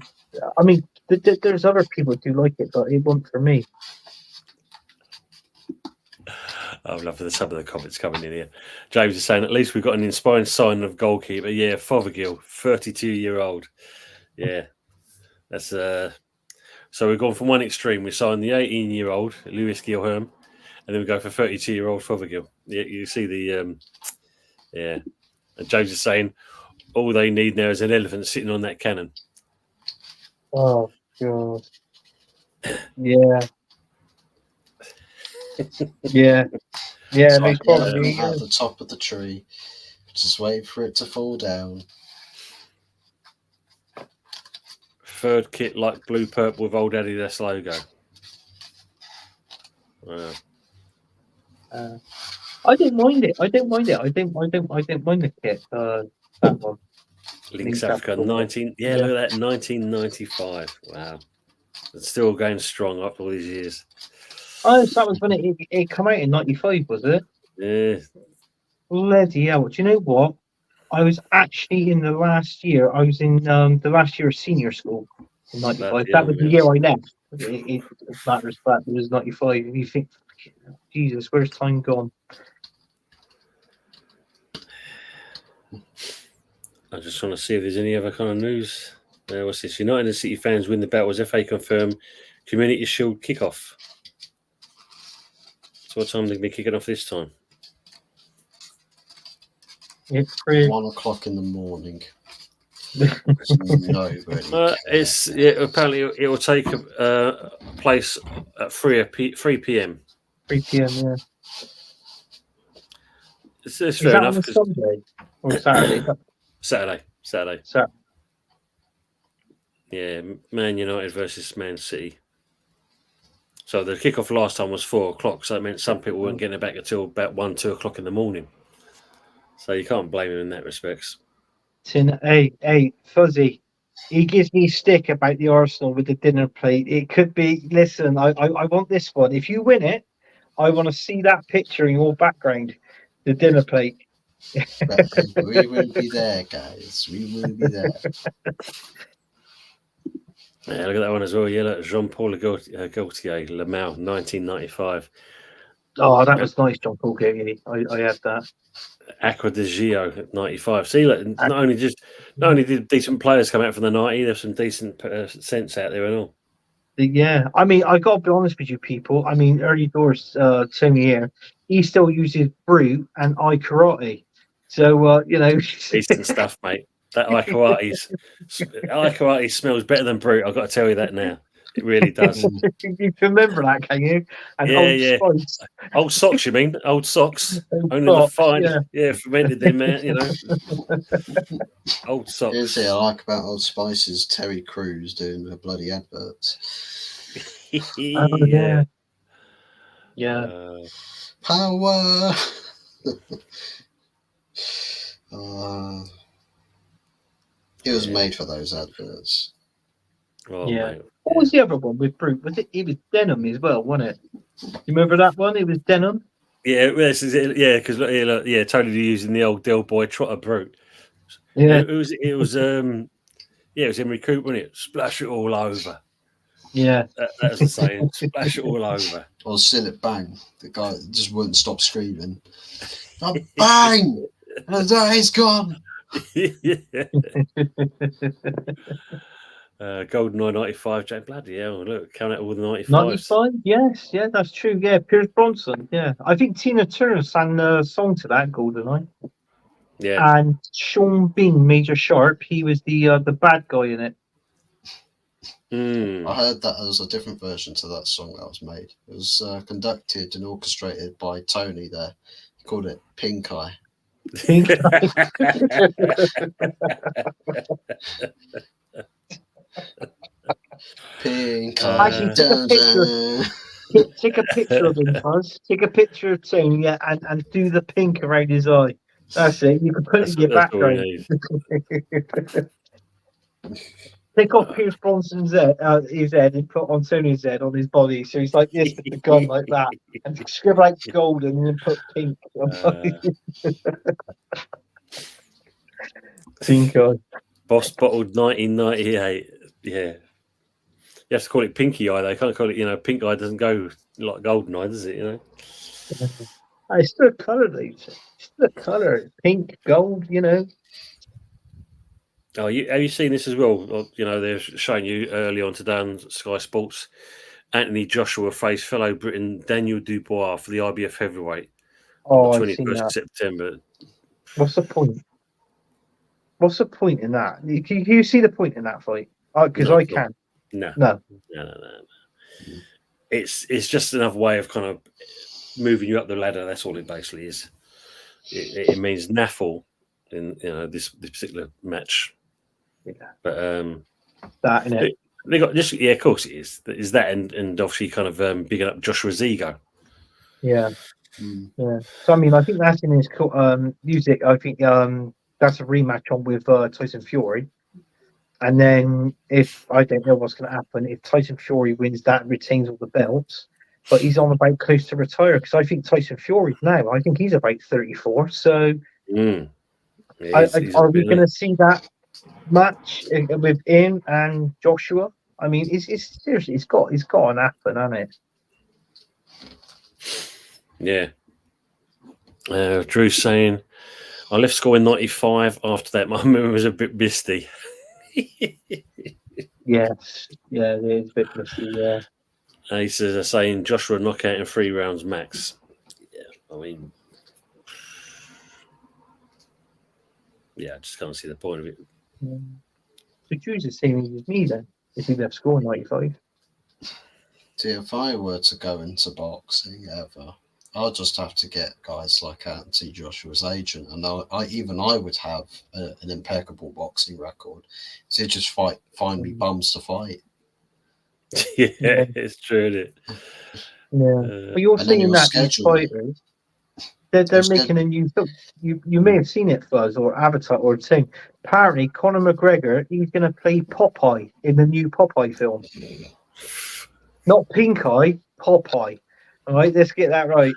I mean, there's other people who do like it, but it wasn't for me. I love some of the comments coming in here. James is saying, at least we've got an inspiring sign of goalkeeper. Yeah, Fothergill, 32-year-old. Yeah, that's So we've gone from one extreme. We signed the 18-year-old Lewis Gilherm, then we go for 32-year-old Fothergill. You see the and James is saying all they need now is an elephant sitting on that cannon. Oh God. Yeah. Yeah. Yeah, So they I probably. at the top of the tree, just wait for it to fall down. Third kit like blue purple with old Adidas logo. Wow. I didn't mind it. I didn't mind it. I didn't mind the kit. That one. Links Africa 19. Yeah, look at that, 1995. Wow, it's still going strong after all these years. Oh, so that was when it came out in '95, was it? Yeah. Bloody hell! Do you know what? I was actually in the last year. I was in the last year of senior school in '95. That was the year I left. That respect, it was '95. You think, Jesus, where's time gone? I just want to see if there's any other kind of news. What's this? United and City fans win the battle as FA confirm Community Shield kickoff. So what time are they going to be kicking off this time? It's 1 o'clock in the morning. Nobody apparently it will take place at 3 p.m. 3 p.m. Yeah. It's Is fair that enough. on a Sunday or Saturday? Saturday. Saturday. Yeah, Man United versus Man City. So the kickoff last time was 4 o'clock, so it meant some people weren't getting it back until about 1, 2 o'clock in the morning. So you can't blame him in that respect. Hey, Fuzzy. He gives me stick about the Arsenal with the dinner plate. It could be. Listen, I want this one. If you win it, I want to see that picture in your background. The dinner plate. We will be there, guys. We will be there. Yeah, look at that one as well. Yeah, look, Jean-Paul Gaultier, Le Mans, 1995. Oh, that was nice, John Paul Gaultier. I had that. Aqua de Gio, 95. See, look, not only did decent players come out from the 90s, there's some decent sense out there and all. Yeah, I mean, I got to be honest with you, people. I mean, early doors, Tony here, he still uses Brute and I Karate. So, Decent stuff, mate. That Ikarate smells better than Brute. I've got to tell you that now. It really does. You can remember that, can you? And yeah. Spice. Old socks, you mean? Old socks. Only Socks, the fine, fermented them out, Old socks. Here's what I like about Old Spice's Terry Crews doing the bloody adverts. Yeah. Power. It was made for those adverts. Oh, yeah. Mate. What was the other one with Brute? It was denim as well, wasn't it? You remember that one? It was denim. Yeah, this is it. Yeah, because totally using the old Del Boy Trotter Brute. Yeah, it was it was Henry Cooper, wasn't it? Splash it all over. Yeah, that's the saying. Splash it all over. Or Sillet Bang. The guy just wouldn't stop screaming. Oh, bang! And he's gone. GoldenEye 95, Jack. Bloody hell, look, coming out all the 95s. 95? Yes, yeah, that's true. Yeah, Pierce Bronson. Yeah, I think Tina Turner sang the song to that, GoldenEye. Yeah. And Sean Bean, Major Sharp, he was the bad guy in it. I heard that as a different version to that song that was made. It was conducted and orchestrated by Tony there. He called it Pink Eye. Pink Eye. Pink Eye. Actually, take a picture of him, Buzz. Take a picture of Tony, and do the pink around his eye. That's it. You can put it in your background. Take off Pierce Bronson's his head and put on Tony's head on his body, so he's like this with the gun like that, and scribble out golden and then put pink. Pink eye. Boss bottled 1998. Yeah, you have to call it Pinky Eye. They can't call it. Pink Eye doesn't go like Golden Eye, does it? It's still a colour, though. It's still a colour. Pink, gold. Oh, have you seen this as well? They're showing you early on today on Sky Sports Anthony Joshua faced fellow Briton Daniel Dubois for the IBF heavyweight on Oh, the I've seen 21st of that. September. What's the point? What's the point in that? Can you see the point in that fight? Because No, I it's not. can't. No. No. It's just another way of kind of moving you up the ladder. That's all it basically is. It means naffle in this particular match. Yeah. But That in it. they got just of course it is. Is that and obviously kind of bigging up Joshua's ego. Yeah. Yeah. So I mean, I think that's in his music. I think that's a rematch on with Tyson Fury. And then if I don't know what's going to happen, if Tyson Fury wins that and retains all the belts, but he's on about close to retire because I think Tyson Fury now, I think he's about 34. So Yeah, are we going to see that match with him and Joshua? I mean, it's seriously, it's got to happen, hasn't it? Yeah. Drew's saying, I left school in 95. After that, my memory was a bit misty. Yes. Yeah, it is a bit misty, yeah. Aces are saying Joshua knockout in 3 rounds max. Yeah, I mean, I just can't see the point of it. So Drew's the same as me then, if he left school in 95. See, if I were to go into boxing ever, I'll just have to get guys like Anthony Joshua's agent, and I would have an impeccable boxing record. So just find me bums to fight. Yeah, it's true, isn't it? Yeah, but you're saying that these fighters, they're making a new film. You may have seen it, Fuzz, or Avatar, or thing. Apparently, Conor McGregor, he's going to play Popeye in the new Popeye film. Not Pink Eye, Popeye. All right, let's get that right.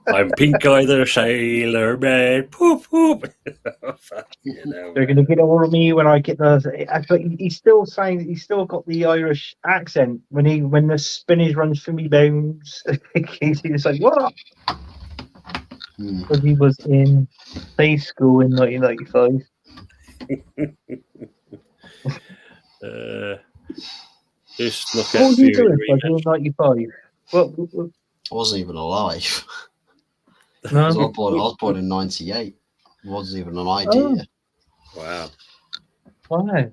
I'm Pink Eye the Sailor Man. Poop, poop. They're going to get all of me when I get those. But he's still saying he's still got the Irish accent when the spinach runs through me bones. He's like, what? Because he was in play school in 1995. Just what were you doing in 95? What? I wasn't even alive. No? I was born in 98. It wasn't even an idea. Oh. Wow.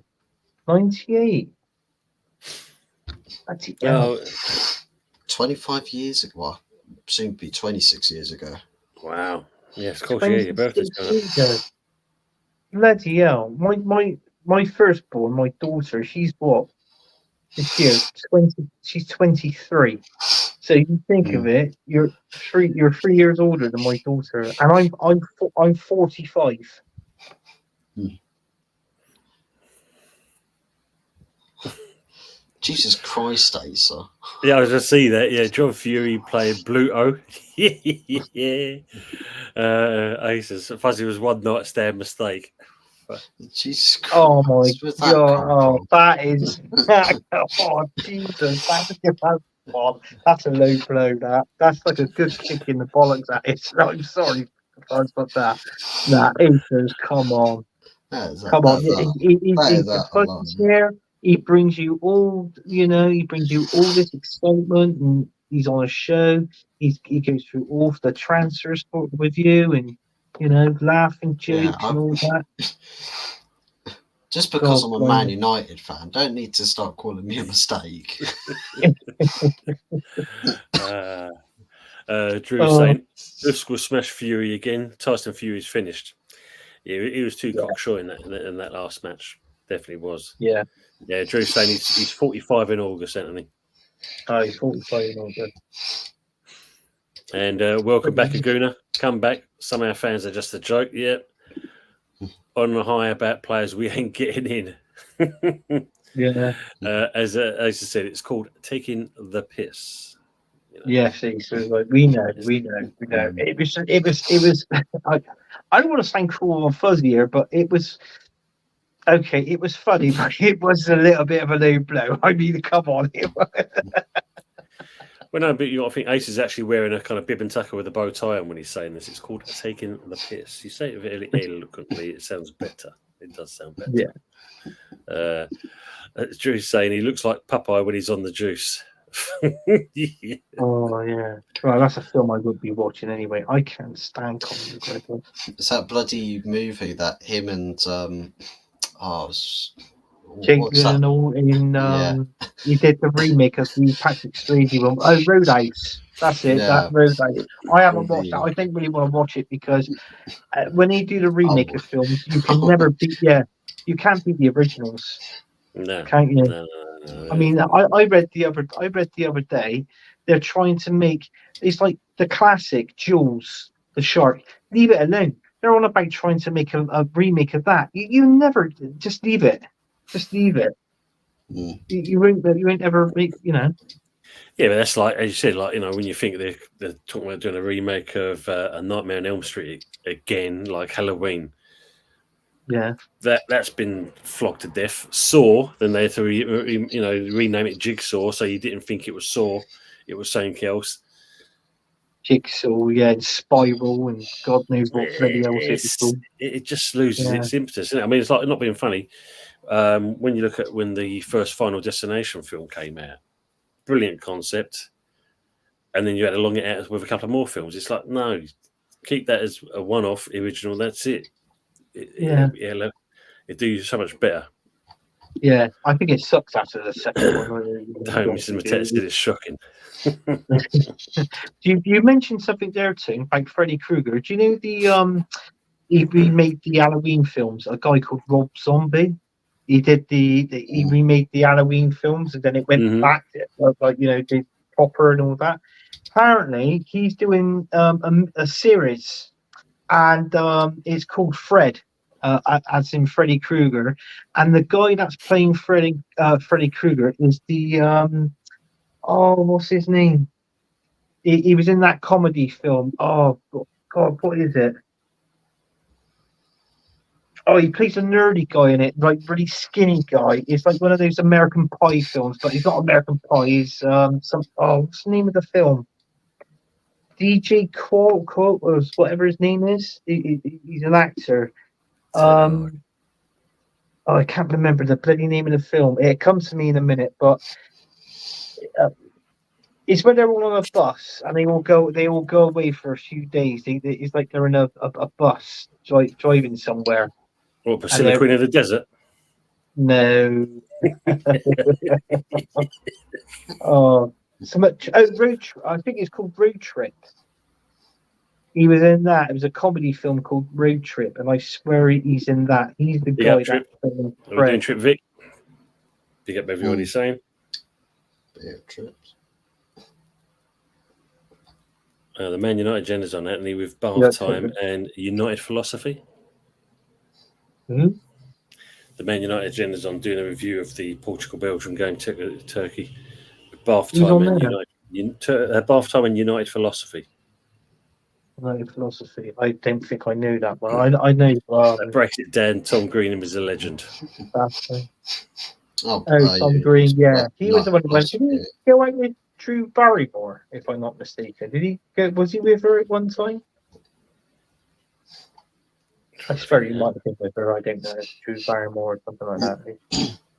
98. That's it. Oh, 25 years ago. Well, soon to be 26 years ago. Wow. Yes, of course, yeah, your birthday's coming up. Bloody hell. My firstborn, my daughter, she's what? This year, she's 23. So you think of it, you're 3 years older than my daughter, and I'm 45. Jesus Christ, Asa. Yeah, I was just see that. Yeah, John Fury played Bluto. Yeah. Aces. Fuzzy was one night stand mistake. Jesus Christ. Oh my god! That is. Oh Jesus! That's a low blow. That's like a good kick in the bollocks. That is. I'm sorry, but that. Aces, come on. Come on. He's here. He brings you all. He brings you all this excitement, and he's on a show. He goes through all the transfers with you, and laughing jokes and all that. Just because I'm a Man United fan, don't need to start calling me a mistake. Drew saying, Usyk will smash Fury again. Tyson Fury's finished. Yeah, he was too cocksure in that last match. Definitely was. Yeah. Yeah, Drew saying he's 45 in August, isn't he? Oh, he's 45 in August. And welcome back, Aguna. Come back. Some of our fans are just a joke. Yeah. On the high about players we ain't getting in. Yeah. As I said, it's called taking the piss. Yes, we know. It was. I don't want to sound cruel or fuzzy here, but it was okay. It was funny, but it was a little bit of a low blow. I mean, come on. Well, no, but I think Ace is actually wearing a kind of bib and tucker with a bow tie on when he's saying this. It's called taking the piss. You say it eloquently, it sounds better. It does sound better. Yeah. Drew's saying he looks like Popeye when he's on the juice. Yeah. Oh yeah. Well, that's a film I would be watching anyway. I can't stand Conor McGregor. It's that bloody movie that him and Jake what's that? Gyllenhaal in Yeah. he did the remake of the Patrick Swayze one. Oh, Roadhouse. That's it. Yeah. That Roadhouse. I haven't watched Indeed. that. I don't really want to watch it because when they do the remake would. of films, you can never beat. Yeah, you can't beat the originals, No, can't you? no. I mean, I read the other day. They're trying to make it's like the classic Jules the Shark. Leave it alone. They're on about trying to make a remake of that. You never just leave it. Just leave it. Mm. You won't ever make. Yeah, but that's like, as you said, like, you know, when you think they're talking about doing a remake of A Nightmare on Elm Street again, like Halloween. Yeah. That's been flogged to death. Saw, then they had to rename it Jigsaw, so you didn't think it was Saw, it was something else. Jigsaw, yeah, and Spiral, and God knows what bloody else it was called. It just loses Yeah. its impetus, isn't it? I mean, it's like not being funny. When you look at when the first Final Destination film came out, brilliant concept, and then you had to long it out with a couple of more films. It's like, no, keep that as a one-off original. That's it. It do you so much better. Yeah, I think it sucks after the second one. Mrs. Mateta said it's shocking. You mentioned something there too about Freddy Krueger. Do you know the he remade the Halloween films? A guy called Rob Zombie. He did he remade the Halloween films, and then it went back like did proper and all that. Apparently, he's doing a series, and it's called Fred. As in Freddy Krueger, and the guy that's playing Freddy Krueger is the what's his name? He was in that comedy film. Oh God, what is it? Oh, he plays a nerdy guy in it, like really skinny guy. It's like one of those American Pie films, but he's not American Pie. He's what's the name of the film? DJ Quotas, whatever his name is. He's an actor. I can't remember the bloody name of the film. It comes to me in a minute, but it's when they're all on a bus and they all go away for a few days. It's like they're in a bus driving somewhere. What, Priscilla, Queen of the Desert? No. So much. I think it's called Road Trip. He was in that. It was a comedy film called Road Trip, and I swear he's in that. He's the guy that's playing Fred. Are we doing Trip Vic? Big up everybody saying. Big trips. The Man United agenda's on Anthony with Bath Time and United Philosophy. Mm-hmm. The Man United agenda's on doing a review of the Portugal-Belgium game to Turkey. Bath Time and United Philosophy. United Philosophy. I don't think I knew that one. I know. That breaks it down. Tom Greenham is a legend. Tom Green. Yeah, he was the one who went. Did he go out with Drew Barrymore, if I'm not mistaken? Did he go? Was he with her at one time? I swear he might have been with her. I don't know. Drew Barrymore or something like that.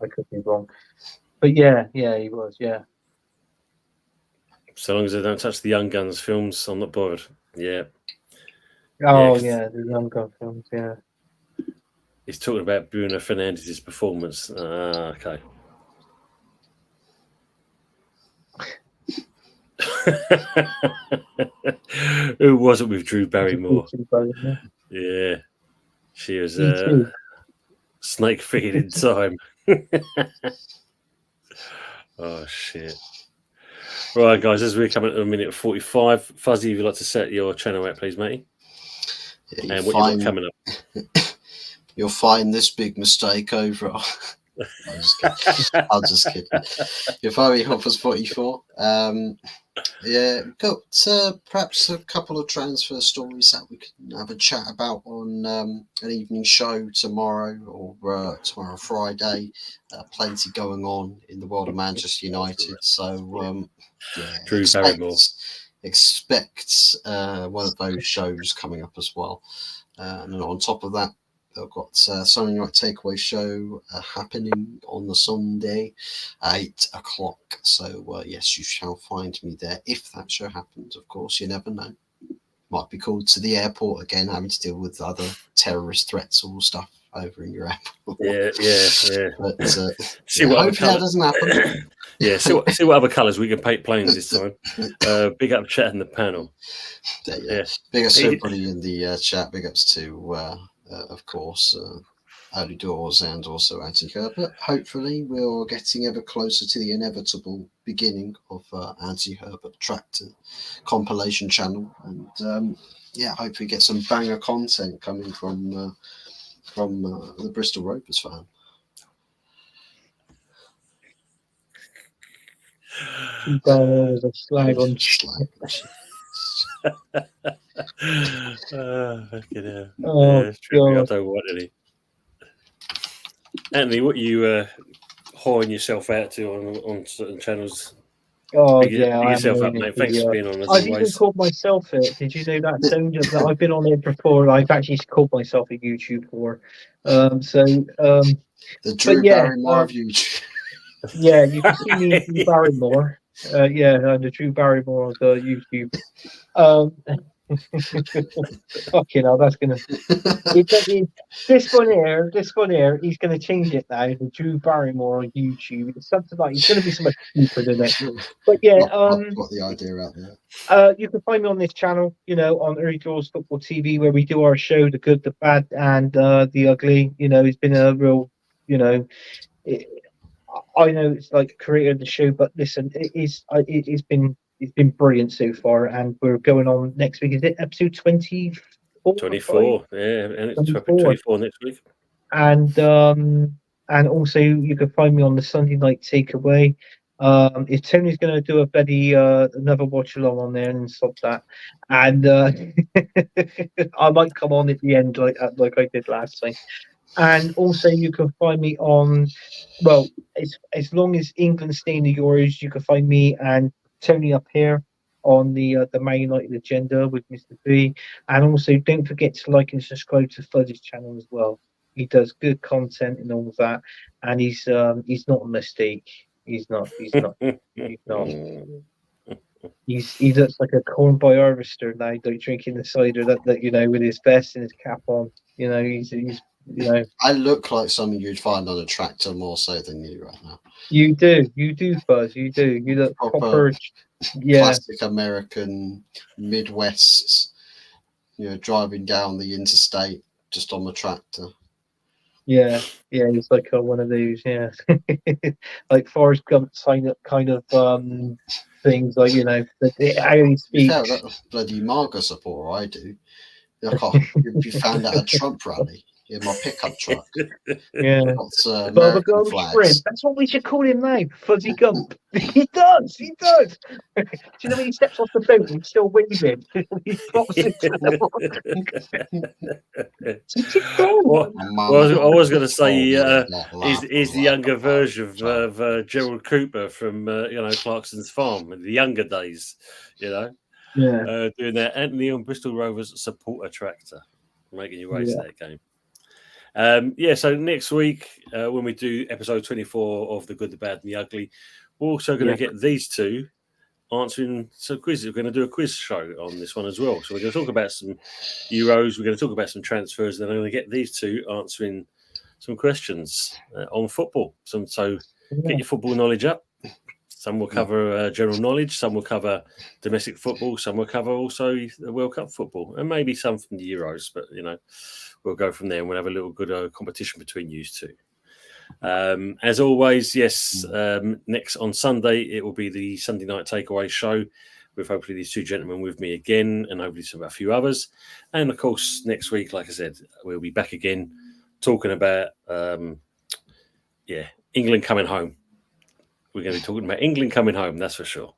I could be wrong. But yeah, he was. Yeah. So long as they don't touch the Young Guns films, I'm not bothered. Yeah. The Young Guns films. Yeah. He's talking about Bruno Fernandez's performance. Okay. Who was it with Drew Barrymore? Yeah. She was snake figured in time. Oh, shit. Right, guys, as we're coming to a minute 45, Fuzzy, if you'd like to set your channel out, please, mate. Yeah, and what you've got coming up. You'll find this big mistake over. I'm just kidding. You'll find me HotFuzz44. Yeah, got perhaps a couple of transfer stories that we can have a chat about on an evening show tomorrow or tomorrow Friday. Plenty going on in the world of Manchester United. So, Drew Barrymore. Expect one of those shows coming up as well. And then on top of that, I've got Sunday Night Takeaway show happening on the Sunday at 8 o'clock. So, yes, you shall find me there if that show happens. Of course, you never know. Might be called to the airport again, having to deal with other terrorist threats or stuff over in your airport. Yeah. But See what other hopefully that doesn't happen. Yeah, see what other colours we can paint planes this time. Big up chat in the panel. Yeah. Big ups to everybody in the chat. Big ups to, of course, Early Doors and also Anti-Herbert. Hopefully we're getting ever closer to the inevitable beginning of Anti-Herbert Tractor compilation channel. And hopefully get some banger content coming from the Bristol Rovers fan. Was a slag on it's true. I don't want any. Anthony, what you hiring yourself out to on certain channels? Big yourself up, mate. Thanks for being on as I've always. even called myself it. Did you know that, Tony? That I've been on it before. I've actually called myself a YouTuber. The Drew Barrymore of YouTube. Yeah, you can see me in Barrymore. The Drew Barrymore of YouTube. Fucking hell, that's gonna. This one here, he's gonna change it now. The Drew Barrymore on YouTube. It's something like it's gonna be so much cheaper than it. But yeah, got the idea out there. You can find me on this channel, on Early Doors Football TV, where we do our show, the good, the bad, and the ugly. It's been a real, I know it's like creator of the show, but listen, it's been brilliant so far, and we're going on next week. Is it episode 24? 24, yeah, and it's 24 next week. And also you can find me on the Sunday Night Takeaway. If Tony's going to do a bloody another watch along on there and stop that, and I might come on at the end like I did last time. And also you can find me on, as long as England stay in the Euros, you can find me and Tony up here on the Man United agenda with Mr. B. And also don't forget to like and subscribe to Fuzz's channel as well. He does good content and all of that, and he's not a mistake. He's not. He looks like a corn boy harvester now, like drinking the cider that with his vest and his cap on. He's I look like something you'd find on a tractor more so than you right now. You do, Fuzz. You do. You look proper classic American Midwest. Driving down the interstate just on the tractor. Yeah, he's like one of those, like Forrest Gump kind of things, like how he speaks. Yeah, that bloody MAGA supporter I do. You'd be found at a Trump rally in my pickup truck. Yeah, American flags. That's what we should call him now, Fuzzy Gump. He does. Do you know when he steps off the boat and he's still waving? I was going to say he's the younger version of Gerald Cooper from Clarkson's Farm in the younger days. Doing that. Anthony on Bristol Rovers supporter tractor, making your way to that game. So next week when we do episode 24 of The Good, the Bad and the Ugly, we're also going to get these two answering some quizzes. We're going to do a quiz show on this one as well. So we're going to talk about some Euros, we're going to talk about some transfers, and then I'm going to get these two answering some questions on football. So get your football knowledge up. Some will cover general knowledge, some will cover domestic football, some will cover also the World Cup football, and maybe some from the Euros, but we'll go from there and we'll have a little good competition between you two. As always, next on Sunday, it will be the Sunday Night Takeaway show with hopefully these two gentlemen with me again and hopefully a few others. And of course, next week, like I said, we'll be back again talking about, England coming home. We're going to be talking about England coming home, that's for sure.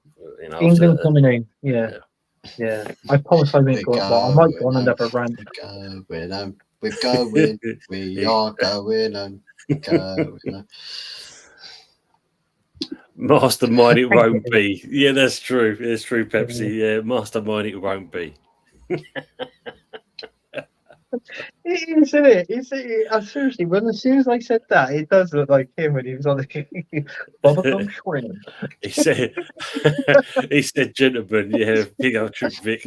England coming home, yeah. I promise I won't go up, but I might go on another rant. We're going, we are going home. Mastermind it won't be. Yeah, that's true. It's true, Pepsi. Yeah, mastermind it won't be. It is, isn't it? Seriously, as soon as I said that, it does look like him when he was on the bubblegum shrimp. He said, he said, gentlemen, yeah, big old trick, Vic.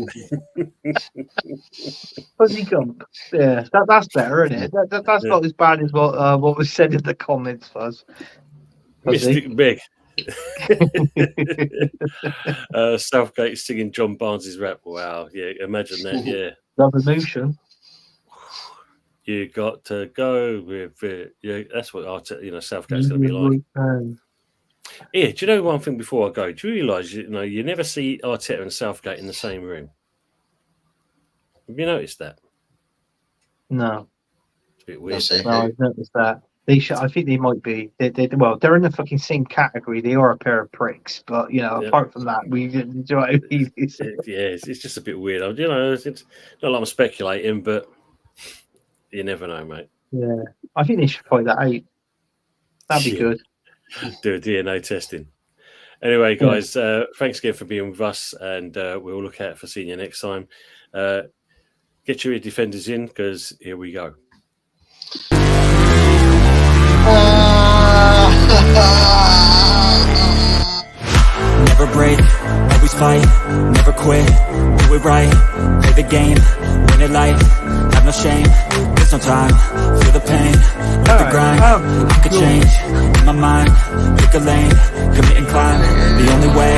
Fuzzy Gump. Yeah, that's better, isn't it? That's Yeah. not as bad as what was said in the comments, Fuzz. Fuzzy. Mystic Meg. Southgate singing John Barnes' rap. Wow, yeah, imagine that. Yeah, Love emotion. you got to go with it. Yeah, that's what Southgate's gonna be like. Yeah, do you know one thing before I go? Do you realise you never see Arteta and Southgate in the same room? Have you noticed that? No, It's a bit weird. That's it. no, I've noticed that. They should. I think they might be. They're in the fucking same category. They are a pair of pricks, but Yeah. apart from that, we. Do you know what I mean? It's just a bit weird. It's not like I'm speculating, but you never know, mate. Yeah, I think they should find that out. That'd be Yeah. good. Do a DNA testing. Anyway, guys, thanks again for being with us, and we'll look out for seeing you next time. Get your defenders in, because here we go. Never break, always fight, never quit, do it right, play the game, win it life, have no shame, there's no time, feel the pain, live the grind, I could change, in my mind, pick a lane, commit and climb, the only way